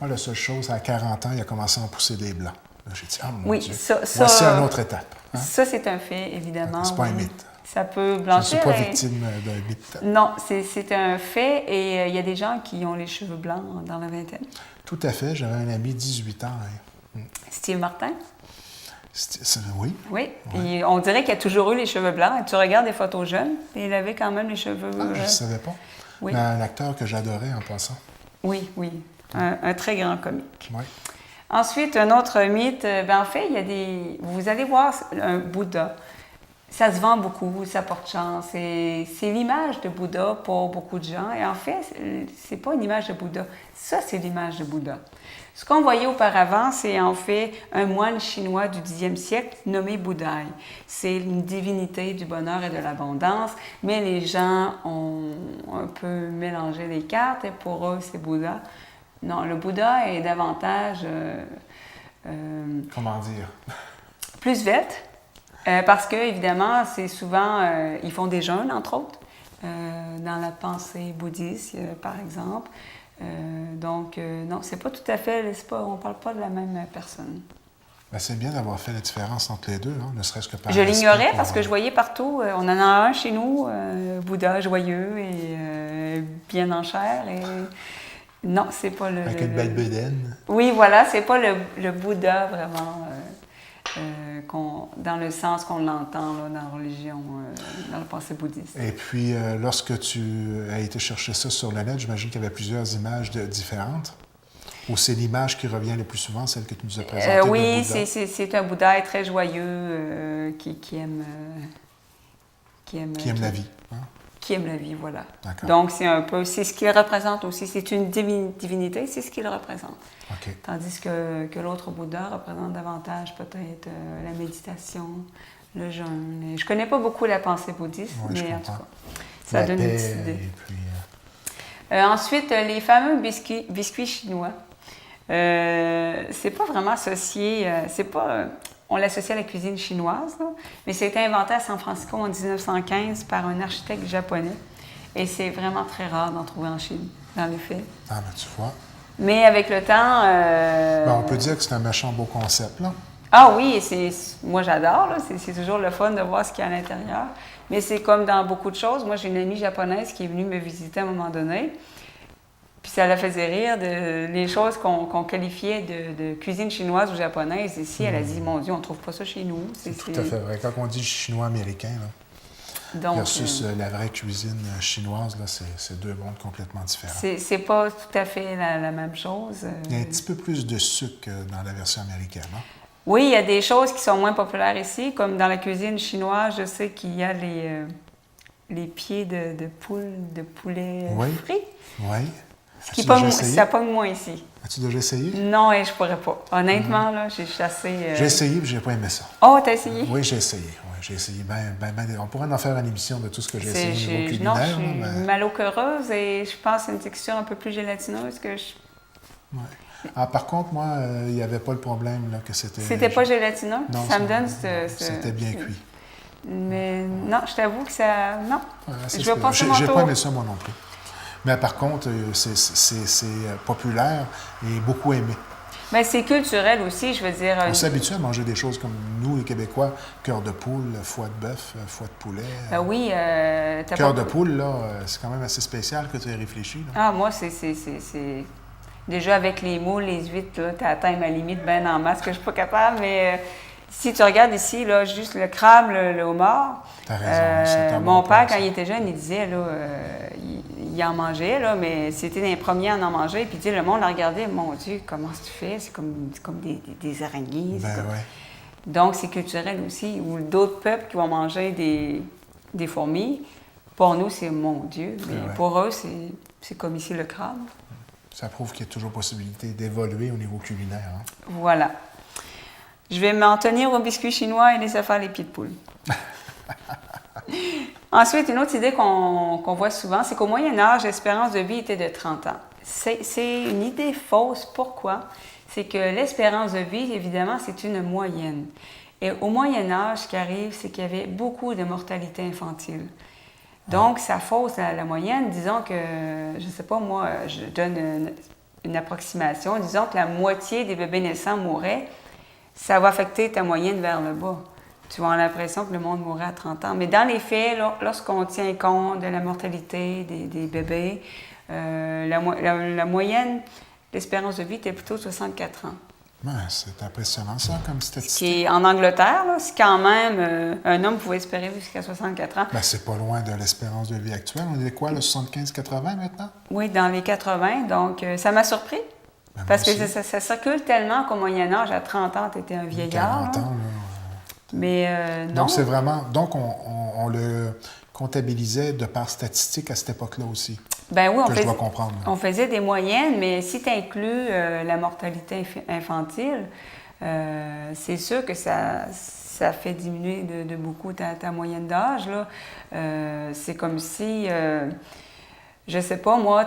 Moi, la seule chose, à 40 ans, il a commencé à en pousser des blancs. Là, j'ai dit, ah mon Dieu, ça, voici une autre étape. Hein? Ça, c'est un fait, évidemment. C'est pas un mythe. Ça peut Je ne blanchir. suis pas victime d'un mythe. Non, c'est un fait et il y a des gens qui ont les cheveux blancs dans la vingtaine. Tout à fait. J'avais un ami, 18 ans. Hein. Steve Martin? Oui. Oui. Et on dirait qu'il a toujours eu les cheveux blancs. Et tu regardes des photos jeunes et il avait quand même les cheveux... Je ne savais pas. Oui. Mais un acteur que j'adorais en passant. Oui. Un très grand comique. Oui. Ensuite, un autre mythe, en fait, il y a vous allez voir un Bouddha. Ça se vend beaucoup, ça porte chance. C'est l'image de Bouddha pour beaucoup de gens. Et en fait, c'est pas une image de Bouddha. Ça, c'est l'image de Bouddha. Ce qu'on voyait auparavant, c'est en fait un moine chinois du 10e siècle nommé Bouddhaï. C'est une divinité du bonheur et de l'abondance, mais les gens ont un peu mélangé les cartes et pour eux, c'est Bouddha. Non, le Bouddha est davantage... Comment dire? Plus vite. Parce que, évidemment, c'est souvent, ils font des jeûnes, entre autres, dans la pensée bouddhiste, par exemple. Donc, non, c'est pas tout à fait, on parle pas de la même personne. Ben, c'est bien d'avoir fait la différence entre les deux, hein, ne serait-ce que par Je respect l'ignorais pour... parce que je voyais partout, on en a un chez nous, Bouddha joyeux et bien en chair. Non, c'est pas le... Avec une belle bedaine. Oui, voilà, c'est pas le Bouddha vraiment dans le sens qu'on l'entend là, dans la religion, dans le pensée bouddhiste. Et puis, lorsque tu as été chercher ça sur le net, j'imagine qu'il y avait plusieurs images différentes. Ou c'est l'image qui revient le plus souvent, celle que tu nous as présentée? Oui, c'est un Bouddha très joyeux qui aime la vie. Hein? Qui aime la vie, voilà. D'accord. Donc, c'est ce qu'il représente aussi. C'est une divinité, c'est ce qu'il représente. OK. Tandis que l'autre Bouddha représente davantage peut-être la méditation, le jeûne. Je ne connais pas beaucoup la pensée bouddhiste, mais en tout cas, ça donne une petite idée. Et puis, ensuite, les fameux biscuits chinois. C'est pas vraiment associé, on l'associe à la cuisine chinoise, là, mais ça a été inventé à San Francisco en 1915 par un architecte japonais. Et c'est vraiment très rare d'en trouver en Chine, dans les faits. Ah, ben tu vois. Mais avec le temps... on peut dire que c'est un méchant beau concept, là. Ah oui, moi j'adore, là. C'est toujours le fun de voir ce qu'il y a à l'intérieur. Mais c'est comme dans beaucoup de choses. Moi, j'ai une amie japonaise qui est venue me visiter à un moment donné. Puis ça la faisait rire, les choses qu'on qualifiait de cuisine chinoise ou japonaise. Ici, elle a dit, mon Dieu, on ne trouve pas ça chez nous. C'est tout à fait vrai. Quand on dit chinois-américain, là, versus la vraie cuisine chinoise, là, c'est deux mondes complètement différents. C'est pas tout à fait la même chose. Il y a un petit peu plus de sucre dans la version américaine, hein? Oui, il y a des choses qui sont moins populaires ici, comme dans la cuisine chinoise, je sais qu'il y a les pieds de poulet frit. Oui. Ce qui ça pogne moins ici. As-tu déjà essayé? Non, et je pourrais pas. Honnêtement, là, j'ai chassé... J'ai essayé, mais j'ai pas aimé ça. Oh, t'as essayé? Oui, j'ai essayé. Oui, j'ai essayé. On pourrait en faire une émission de tout ce que j'ai essayé au niveau culinaire. Non, je suis malheureuse et je pense à une texture un peu plus gélatineuse que je... Oui. Ah, par contre, moi, il n'y avait pas le problème là, que c'était... C'était pas gélatineux? Non, ça me donne c'était bien cuit. Mais non, je t'avoue que ça... Non, je vais passer mon tour. J'ai pas aimé ça, moi non plus. Mais par contre, c'est populaire et beaucoup aimé. Bien, c'est culturel aussi, je veux dire. On s'habitue à manger des choses comme nous, les Québécois, cœur de poule, foie de bœuf, foie de poulet. Oui, cœur de poule, là, c'est quand même assez spécial que tu aies réfléchi. Là. Ah, moi, c'est... Déjà, avec les moules, les huîtres, tu atteins ma limite bien en masse que je ne suis pas capable, mais... Si tu regardes ici, là, juste le crabe, le homard, t'as raison, mon père, quand il était jeune, il disait, là, il en mangeait, là, mais c'était les premiers à en manger. Puis le monde la regardait, mon Dieu, comment tu fais? C'est comme des araignées. Ouais. Donc, c'est culturel aussi. Ou d'autres peuples qui vont manger des fourmis. Pour nous, c'est mon Dieu. Mais pour eux, c'est comme ici le crabe. Ça prouve qu'il y a toujours possibilité d'évoluer au niveau culinaire. Hein? Voilà. Je vais m'en tenir aux biscuits chinois et laisser faire les pieds de poule. Ensuite, une autre idée qu'on voit souvent, c'est qu'au Moyen Âge, l'espérance de vie était de 30 ans. C'est une idée fausse. Pourquoi? C'est que l'espérance de vie, évidemment, c'est une moyenne. Et au Moyen Âge, ce qui arrive, c'est qu'il y avait beaucoup de mortalité infantile. Donc, ça fausse la moyenne. Disons que, je ne sais pas, moi, je donne une approximation. Disons que la moitié des bébés naissants mouraient. Ça va affecter ta moyenne vers le bas. Tu vas avoir l'impression que le monde mourrait à 30 ans. Mais dans les faits, lorsqu'on tient compte de la mortalité des bébés, la moyenne d'espérance de vie était plutôt 64 ans. Ouais, c'est impressionnant, ça, comme statistique. Qui est, en Angleterre, là, c'est quand même... un homme pouvait espérer vivre jusqu'à 64 ans. Bien, c'est pas loin de l'espérance de vie actuelle. On est quoi, le 75-80 maintenant? Oui, dans les 80. Donc, ça m'a surpris. Parce que ça circule tellement qu'au Moyen-Âge, à 30 ans, tu étais un vieillard. 40 ans, là. Mais non. Donc, c'est vraiment... Donc, on le comptabilisait de par statistique à cette époque-là aussi. Ben oui, je dois comprendre. On faisait des moyennes, mais si tu inclus la mortalité infantile, c'est sûr que ça fait diminuer de beaucoup ta moyenne d'âge. C'est comme si, je sais pas, moi,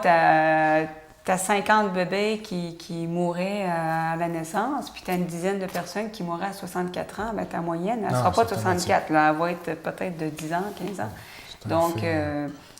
T'as 50 bébés qui mouraient à la naissance, puis t'as une dizaine de personnes qui mouraient à 64 ans, bien, ta moyenne, elle ne sera pas de 64, là, elle va être peut-être de 10 ans, 15 ans. Donc,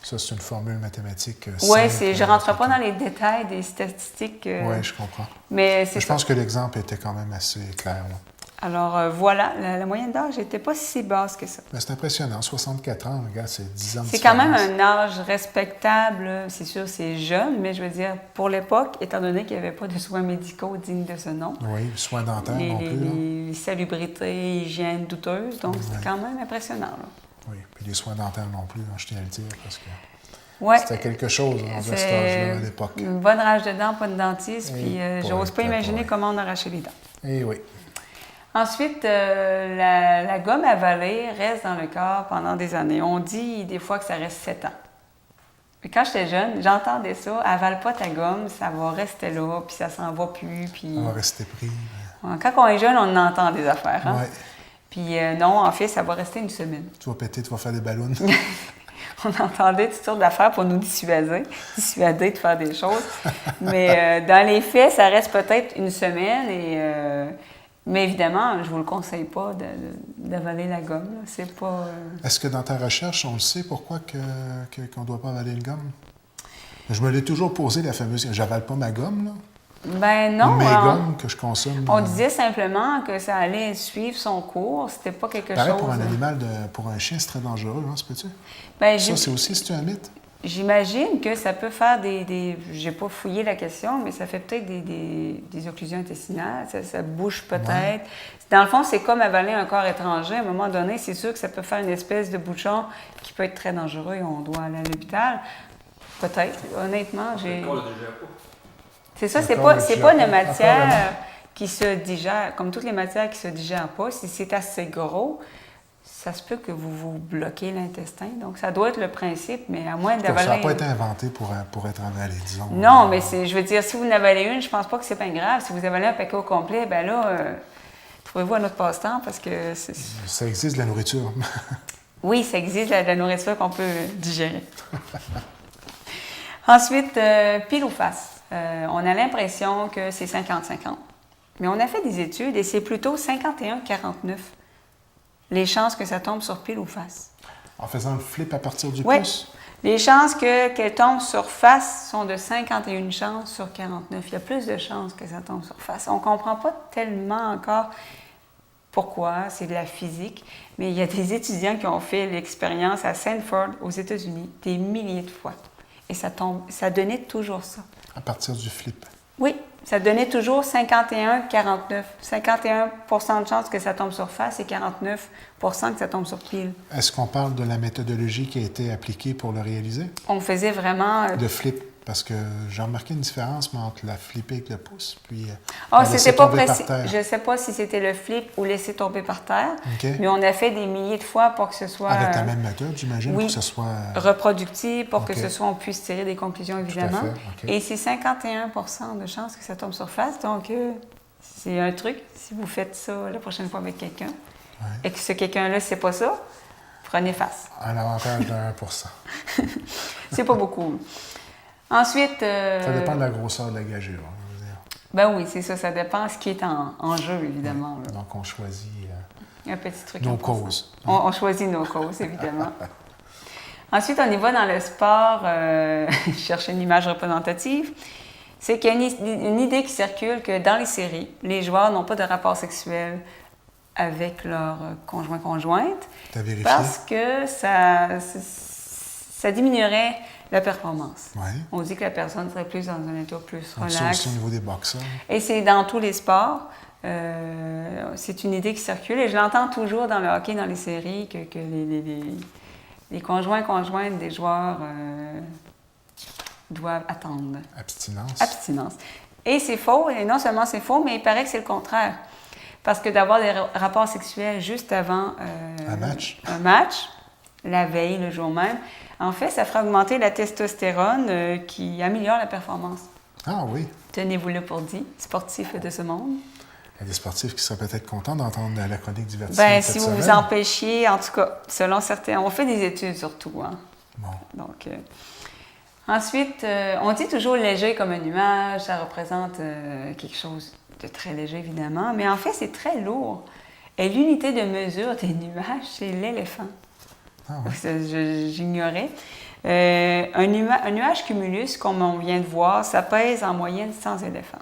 ça, c'est une formule mathématique. Oui, je ne rentre pas dans les détails des statistiques. Oui, je comprends. Mais je pense que l'exemple était quand même assez clair. Là. Alors voilà, la moyenne d'âge n'était pas si basse que ça. Ben, c'est impressionnant, 64 ans, regarde, c'est 10 ans de C'est quand même différence. un âge respectable, là. C'est sûr, c'est jeune, mais je veux dire, pour l'époque, étant donné qu'il n'y avait pas de soins médicaux dignes de ce nom, Oui, soins dentaires non plus. là. les salubrités, hygiène douteuses, donc c'était quand même impressionnant. Là. Oui, puis les soins dentaires non plus, hein, je tiens à le dire, parce que Ouais. c'était quelque chose à cet C'est âge-là, à l'époque. une bonne rage de dents, pas de dentiste, Et puis j'ose pas ouais, imaginer ouais. comment on arrachait les dents. Eh oui. Ensuite, la gomme avalée reste dans le corps pendant des années. On dit des fois que ça reste 7 ans. Mais quand j'étais jeune, j'entendais ça, avale pas ta gomme, ça va rester là, puis ça s'en va plus. Puis... On va rester pris. Quand on est jeune, on entend des affaires. Hein? Ouais. Puis non, en fait, ça va rester une semaine. Tu vas péter, tu vas faire des ballons. On entendait toutes sortes d'affaires pour nous dissuader de faire des choses. Mais dans les faits, ça reste peut-être une semaine. Mais évidemment, je ne vous le conseille pas d'avaler la gomme. Là. C'est pas... Est-ce que dans ta recherche, on le sait pourquoi qu'on ne doit pas avaler le gomme? Je me l'ai toujours posé, la fameuse... J'avale pas ma gomme, là. Ben non. Mes gommes que je consomme. On disait simplement que ça allait suivre son cours. C'était pas quelque Pareil, chose... pour un animal, pour un chien, c'est très dangereux, hein, ça peut-tu? Ben, Ça, c'est un mythe? J'imagine que ça peut faire j'ai pas fouillé la question, mais ça fait peut-être des occlusions intestinales, ça bouge peut-être. Ouais. Dans le fond, c'est comme avaler un corps étranger. À un moment donné, c'est sûr que ça peut faire une espèce de bouchon qui peut être très dangereux et on doit aller à l'hôpital. Peut-être, honnêtement, j'ai... C'est ça, c'est pas une matière qui se digère, comme toutes les matières qui se digèrent pas. Si c'est assez gros, ça se peut que vous bloquez l'intestin. Donc, ça doit être le principe, mais à moins d'avaler... Ça n'a pas été inventé pour être avalé, disons. Non, mais je veux dire, si vous en avalez une, je pense pas que c'est pas grave. Si vous avalez un paquet au complet, ben là, trouvez-vous un autre passe-temps parce que... Ça existe de la nourriture. Oui, ça existe de la nourriture qu'on peut digérer. Ensuite, pile ou face. On a l'impression que c'est 50-50. Mais on a fait des études et c'est plutôt 51-49. Les chances que ça tombe sur pile ou face. En faisant le flip à partir du Oui. pouce? Les chances qu'elle tombe sur face sont de 51 chances sur 49. Il y a plus de chances que ça tombe sur face. On ne comprend pas tellement encore pourquoi, c'est de la physique, mais il y a des étudiants qui ont fait l'expérience à Stanford, aux États-Unis, des milliers de fois. Et ça donnait toujours ça. À partir du flip? Oui, ça donnait toujours 51-49. 51 de chances que ça tombe sur face et 49 que ça tombe sur pile. Est-ce qu'on parle de la méthodologie qui a été appliquée pour le réaliser? On faisait vraiment... De flip, parce que j'ai remarqué une différence entre la flipper avec le pouce, puis c'était pas précis. Je ne sais pas si c'était le flip ou laisser tomber par terre, okay. Mais on a fait des milliers de fois pour que ce soit... Avec la même méthode, j'imagine, oui, pour que ce soit... reproductible, pour okay. que ce soit, on puisse tirer des conclusions, évidemment. Tout à fait. Okay. Et c'est 51 de chances que ça tombe sur face, donc c'est un truc, si vous faites ça la prochaine fois avec quelqu'un, ouais. Et que ce quelqu'un-là ne sait pas ça, prenez face. Un avantage de 1 C'est pas beaucoup. Ensuite... Ça dépend de la grosseur de la gageure. Ben oui, c'est ça. Ça dépend de ce qui est en jeu, évidemment. Ouais. Donc, on choisit un petit truc nos causes. On choisit nos causes, évidemment. Ensuite, on y va dans le sport. Je cherche une image représentative. C'est qu'il y a une idée qui circule que dans les séries, les joueurs n'ont pas de rapport sexuel avec leur conjointe. T'as vérifié? Parce que ça diminuerait la performance. Ouais. On dit que la personne serait plus dans un état plus relax. Ça aussi au niveau des boxeurs. Et c'est dans tous les sports. C'est une idée qui circule. Et je l'entends toujours dans le hockey, dans les séries, que les conjointes des joueurs doivent attendre. Abstinence. Et c'est faux. Et non seulement c'est faux, mais il paraît que c'est le contraire. Parce que d'avoir des rapports sexuels juste avant un match, la veille, le jour même, en fait, ça fera augmenter la testostérone qui améliore la performance. Ah oui. Tenez-vous-le pour dit, sportifs de ce monde. Il y a des sportifs qui seraient peut-être contents d'entendre la chronique divertissement. Bien, si vous vous empêchiez, en tout cas, selon certains, on fait des études surtout. Hein? Bon. Donc, ensuite, on dit toujours léger comme un nuage, ça représente quelque chose de très léger, évidemment, mais en fait, c'est très lourd. Et l'unité de mesure des nuages, c'est l'éléphant. Ah oui. J'ignorais. Un nuage cumulus, comme on vient de voir, ça pèse en moyenne 100 éléphants.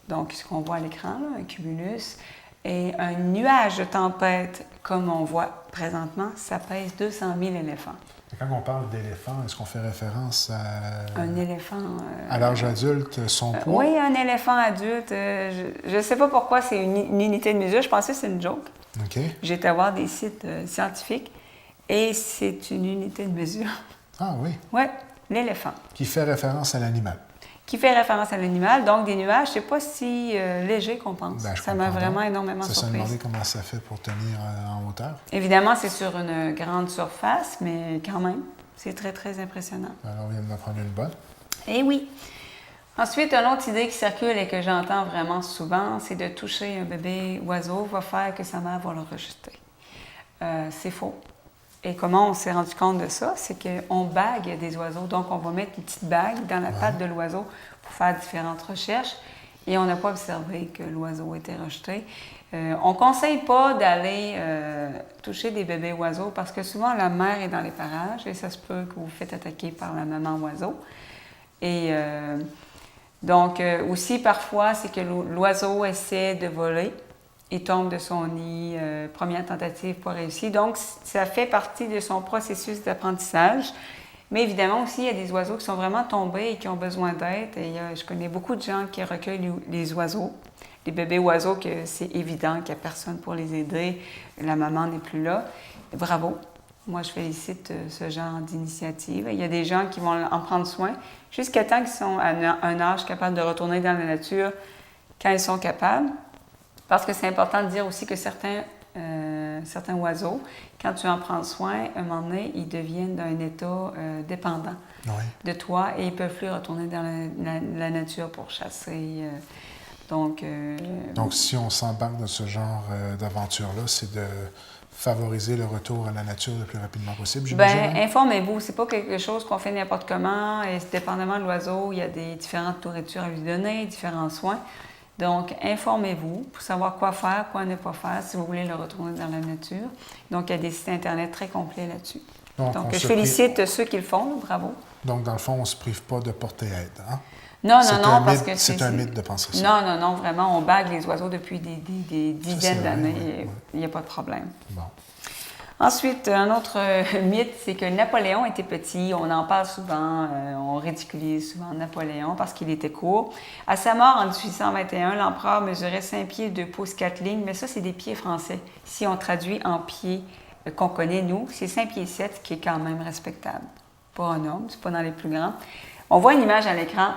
Donc, ce qu'on voit à l'écran, là, un cumulus, Et un nuage de tempête, comme on voit présentement, ça pèse 200 000 éléphants. Quand on parle d'éléphant, est-ce qu'on fait référence à... Un éléphant... à l'âge adulte, son poids? Oui, un éléphant adulte. Je ne sais pas pourquoi c'est une unité de mesure. Je pensais que c'est une joke. OK. J'ai été voir des sites scientifiques et c'est une unité de mesure. Ah oui. Oui, l'éléphant. Qui fait référence à l'animal. Qui fait référence à l'animal. Donc, des nuages, c'est pas si léger qu'on pense. Ben, ça m'a vraiment énormément surpris. Ça s'est surprise. demandé comment ça fait pour tenir en hauteur. Évidemment, c'est sur une grande surface, mais quand même, c'est très, très impressionnant. Alors, on vient d'en prendre une bonne. Eh oui. Ensuite, une autre idée qui circule et que j'entends vraiment souvent, c'est de toucher un bébé oiseau va faire que sa mère va le rejeter. C'est faux. Et comment on s'est rendu compte de ça? C'est qu'on bague des oiseaux. Donc, on va mettre une petite bague dans la patte de l'oiseau pour faire différentes recherches. Et on n'a pas observé que l'oiseau était rejeté. On ne conseille pas d'aller toucher des bébés oiseaux parce que souvent, la mère est dans les parages et ça se peut que vous vous faites attaquer par la maman oiseau. Et donc, aussi, parfois, c'est que l'oiseau essaie de voler. Il tombe de son nid, première tentative pas réussie. Donc, ça fait partie de son processus d'apprentissage. Mais évidemment aussi, il y a des oiseaux qui sont vraiment tombés et qui ont besoin d'aide. Et je connais beaucoup de gens qui recueillent les oiseaux, les bébés oiseaux, que c'est évident qu'il n'y a personne pour les aider. La maman n'est plus là. Et bravo. Moi, je félicite ce genre d'initiative. Il y a des gens qui vont en prendre soin jusqu'à temps qu'ils sont à un âge capable de retourner dans la nature quand ils sont capables. Parce que c'est important de dire aussi que certains oiseaux, quand tu en prends soin, à un moment donné, ils deviennent d'un état dépendant de toi et ils ne peuvent plus retourner dans la nature pour chasser. Donc, si on s'embarque dans ce genre d'aventure-là, c'est de favoriser le retour à la nature le plus rapidement possible, j'imagine? Bien, informez-vous. C'est pas quelque chose qu'on fait n'importe comment. Et dépendamment de l'oiseau, il y a des différentes nourritures à lui donner, différents soins. Donc, informez-vous pour savoir quoi faire, quoi ne pas faire si vous voulez le retourner dans la nature. Donc, il y a des sites Internet très complets là-dessus. Donc je félicite ceux qui le font, bravo. Donc, dans le fond, on ne se prive pas de porter aide, hein? Non, parce que c'est un mythe de penser ça. Non, vraiment, on bague les oiseaux depuis des dizaines d'années. Il n'y a pas de problème. Bon. Ensuite, un autre mythe, c'est que Napoléon était petit. On en parle souvent, on ridiculise souvent Napoléon parce qu'il était court. À sa mort en 1821, l'empereur mesurait 5 pieds 2 pouces 4 lignes, mais ça, c'est des pieds français. Si on traduit en pieds qu'on connaît, nous, c'est 5 pieds 7, qui est quand même respectable pour un homme. C'est pas dans les plus grands. On voit une image à l'écran.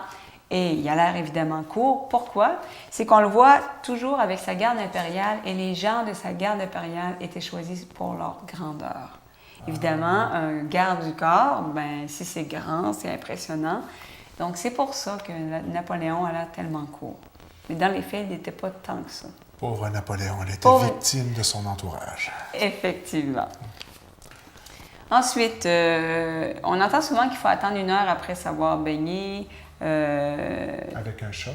Et il a l'air évidemment court. Pourquoi? C'est qu'on le voit toujours avec sa garde impériale et les gens de sa garde impériale étaient choisis pour leur grandeur. Évidemment, un garde du corps, ben si c'est grand, c'est impressionnant. Donc c'est pour ça que Napoléon a l'air tellement court. Mais dans les faits, il n'était pas tant que ça. Pauvre Napoléon, il était victime de son entourage. Effectivement. Ensuite, on entend souvent qu'il faut attendre 1 heure après s'avoir baigné. Avec un chat.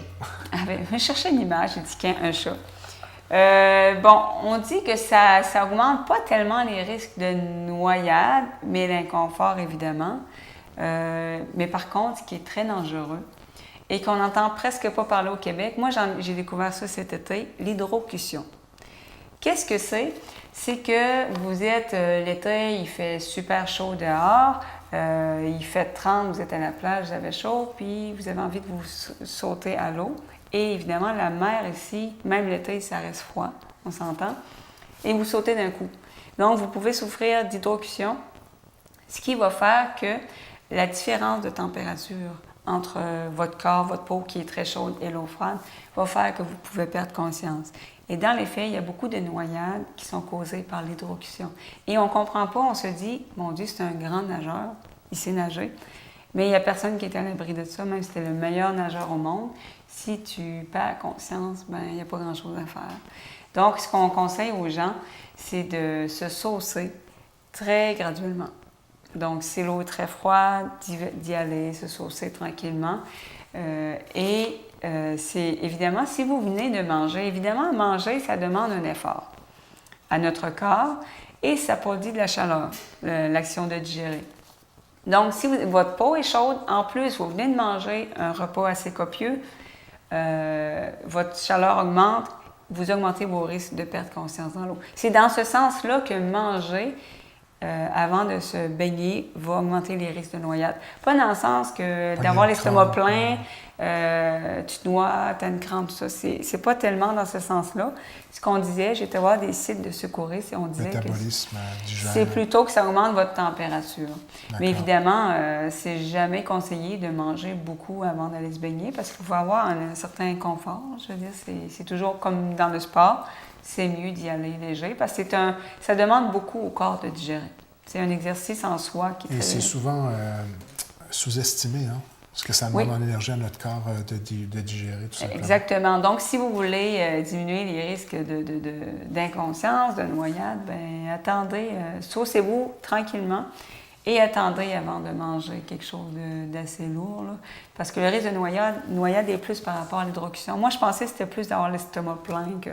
Je cherchais une image, j'ai dit qu'un chat. On dit que ça augmente pas tellement les risques de noyade, mais l'inconfort, évidemment. Mais par contre, ce qui est très dangereux et qu'on n'entend presque pas parler au Québec, moi, j'ai découvert ça cet été, l'hydrocution. Qu'est-ce que c'est? C'est que vous êtes, l'été, il fait super chaud dehors, il fait 30, vous êtes à la plage, vous avez chaud, puis vous avez envie de vous sauter à l'eau. Et évidemment, la mer ici, même l'été, ça reste froid, on s'entend, et vous sautez d'un coup. Donc, vous pouvez souffrir d'hydrocution, ce qui va faire que la différence de température entre votre corps, votre peau qui est très chaude et l'eau froide, va faire que vous pouvez perdre conscience. Et dans les faits, il y a beaucoup de noyades qui sont causées par l'hydrocution. Et on ne comprend pas, on se dit, mon Dieu, c'est un grand nageur, il sait nager. Mais il n'y a personne qui est à l'abri de ça, même si c'était le meilleur nageur au monde. Si tu perds conscience, ben il n'y a pas grand-chose à faire. Donc, ce qu'on conseille aux gens, c'est de se saucer très graduellement. Donc, si l'eau est très froide, d'y aller, se saucer tranquillement. C'est évidemment, si vous venez de manger, évidemment, manger, ça demande un effort à notre corps et ça produit de la chaleur, l'action de digérer. Donc, si votre peau est chaude, en plus, vous venez de manger un repas assez copieux, votre chaleur augmente, vous augmentez vos risques de perdre conscience dans l'eau. C'est dans ce sens-là que manger avant de se baigner va augmenter les risques de noyade. Pas dans le sens que d'avoir l'estomac plein, tu te noies, tu as une crampe, tout ça. C'est pas tellement dans ce sens-là. Ce qu'on disait, j'étais voir des sites de secouristes et on disait que c'est plutôt que ça augmente votre température. Mais évidemment, c'est jamais conseillé de manger beaucoup avant d'aller se baigner parce qu'il faut avoir un certain confort. Je veux dire, c'est toujours comme dans le sport. C'est mieux d'y aller léger parce que ça demande beaucoup au corps de digérer. C'est un exercice en soi qui est Et c'est souvent sous-estimé, hein? Parce que ça demande en énergie à notre corps de digérer tout simplement. Exactement. Donc, si vous voulez diminuer les risques d'inconscience, de noyade, bien, attendez, saucez-vous tranquillement et attendez avant de manger quelque chose d'assez lourd. Là, parce que le risque de noyade est plus par rapport à l'hydrocution. Moi, je pensais que c'était plus d'avoir l'estomac plein que...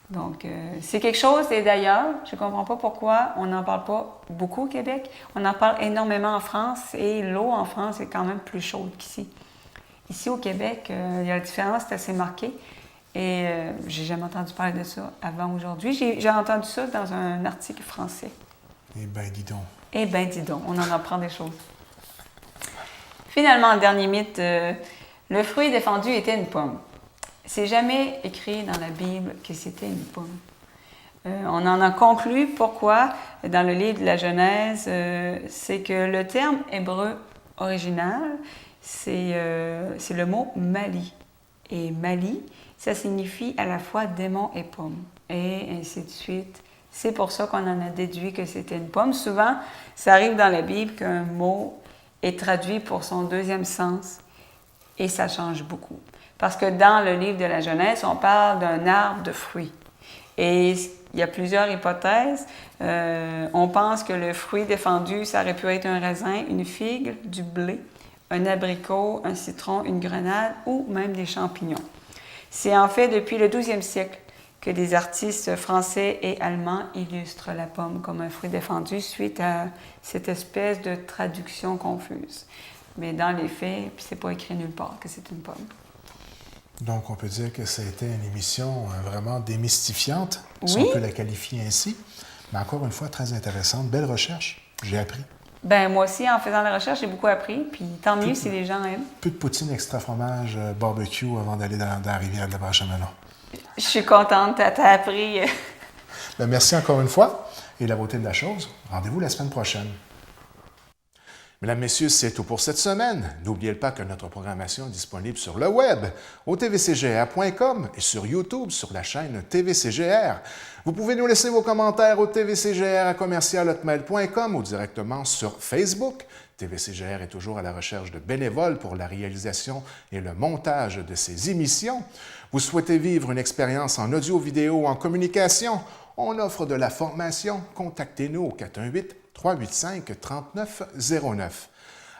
Donc, c'est quelque chose, et d'ailleurs, je ne comprends pas pourquoi on n'en parle pas beaucoup au Québec. On en parle énormément en France, et l'eau en France est quand même plus chaude qu'ici. Ici, au Québec, la différence est assez marquée, et j'ai jamais entendu parler de ça avant aujourd'hui. J'ai entendu ça dans un article français. Eh bien, dis donc. Eh bien, dis donc, on en apprend des choses. Finalement, le dernier mythe, le fruit défendu était une pomme. C'est jamais écrit dans la Bible que c'était une pomme. On en a conclu pourquoi, dans le livre de la Genèse, c'est que le terme hébreu original, c'est le mot Mali. Et Mali, ça signifie à la fois démon et pomme, et ainsi de suite. C'est pour ça qu'on en a déduit que c'était une pomme. Souvent, ça arrive dans la Bible qu'un mot est traduit pour son deuxième sens, et ça change beaucoup. Parce que dans le livre de la Genèse, on parle d'un arbre de fruits. Et il y a plusieurs hypothèses. On pense que le fruit défendu, ça aurait pu être un raisin, une figue, du blé, un abricot, un citron, une grenade ou même des champignons. C'est en fait depuis le 12e siècle que des artistes français et allemands illustrent la pomme comme un fruit défendu suite à cette espèce de traduction confuse. Mais dans les faits, c'est pas écrit nulle part que c'est une pomme. Donc, on peut dire que ça a été une émission vraiment démystifiante, si on peut la qualifier ainsi. Mais encore une fois, très intéressante. Belle recherche. J'ai appris. Bien, moi aussi, en faisant la recherche, j'ai beaucoup appris. Puis tant mieux si les gens aiment. Peu de poutine extra fromage barbecue avant d'aller dans la rivière de la Brèche-à-Melon. Je suis contente, t'as appris. Bien, merci encore une fois. Et la beauté de la chose, rendez-vous la semaine prochaine. Mesdames, Messieurs, c'est tout pour cette semaine. N'oubliez pas que notre programmation est disponible sur le web, au tvcgr.com et sur YouTube, sur la chaîne TVCGR. Vous pouvez nous laisser vos commentaires au tvcgr@commercial-hotmail.com ou directement sur Facebook. TVCGR est toujours à la recherche de bénévoles pour la réalisation et le montage de ces émissions. Vous souhaitez vivre une expérience en audio-vidéo ou en communication? On offre de la formation. Contactez-nous au 418-385-3909.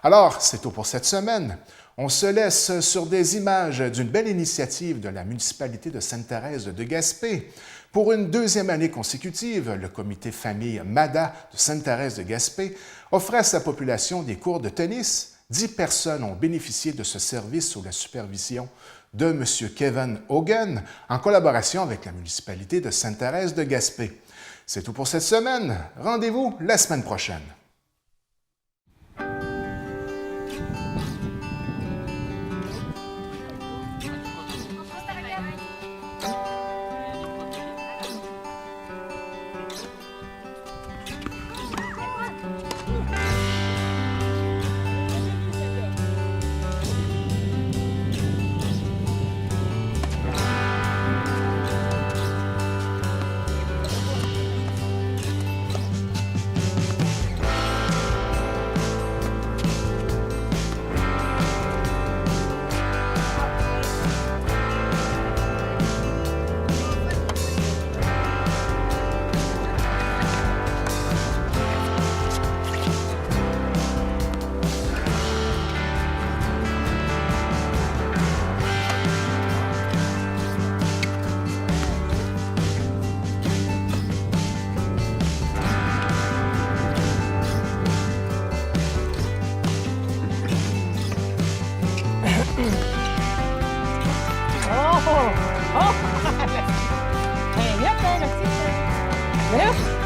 Alors, c'est tout pour cette semaine. On se laisse sur des images d'une belle initiative de la municipalité de Sainte-Thérèse de Gaspé. Pour une deuxième année consécutive, le comité famille MADA de Sainte-Thérèse de Gaspé offrait à sa population des cours de tennis. 10 personnes ont bénéficié de ce service sous la supervision de M. Kevin Hogan, en collaboration avec la municipalité de Sainte-Thérèse de Gaspé. C'est tout pour cette semaine. Rendez-vous la semaine prochaine. Montréal!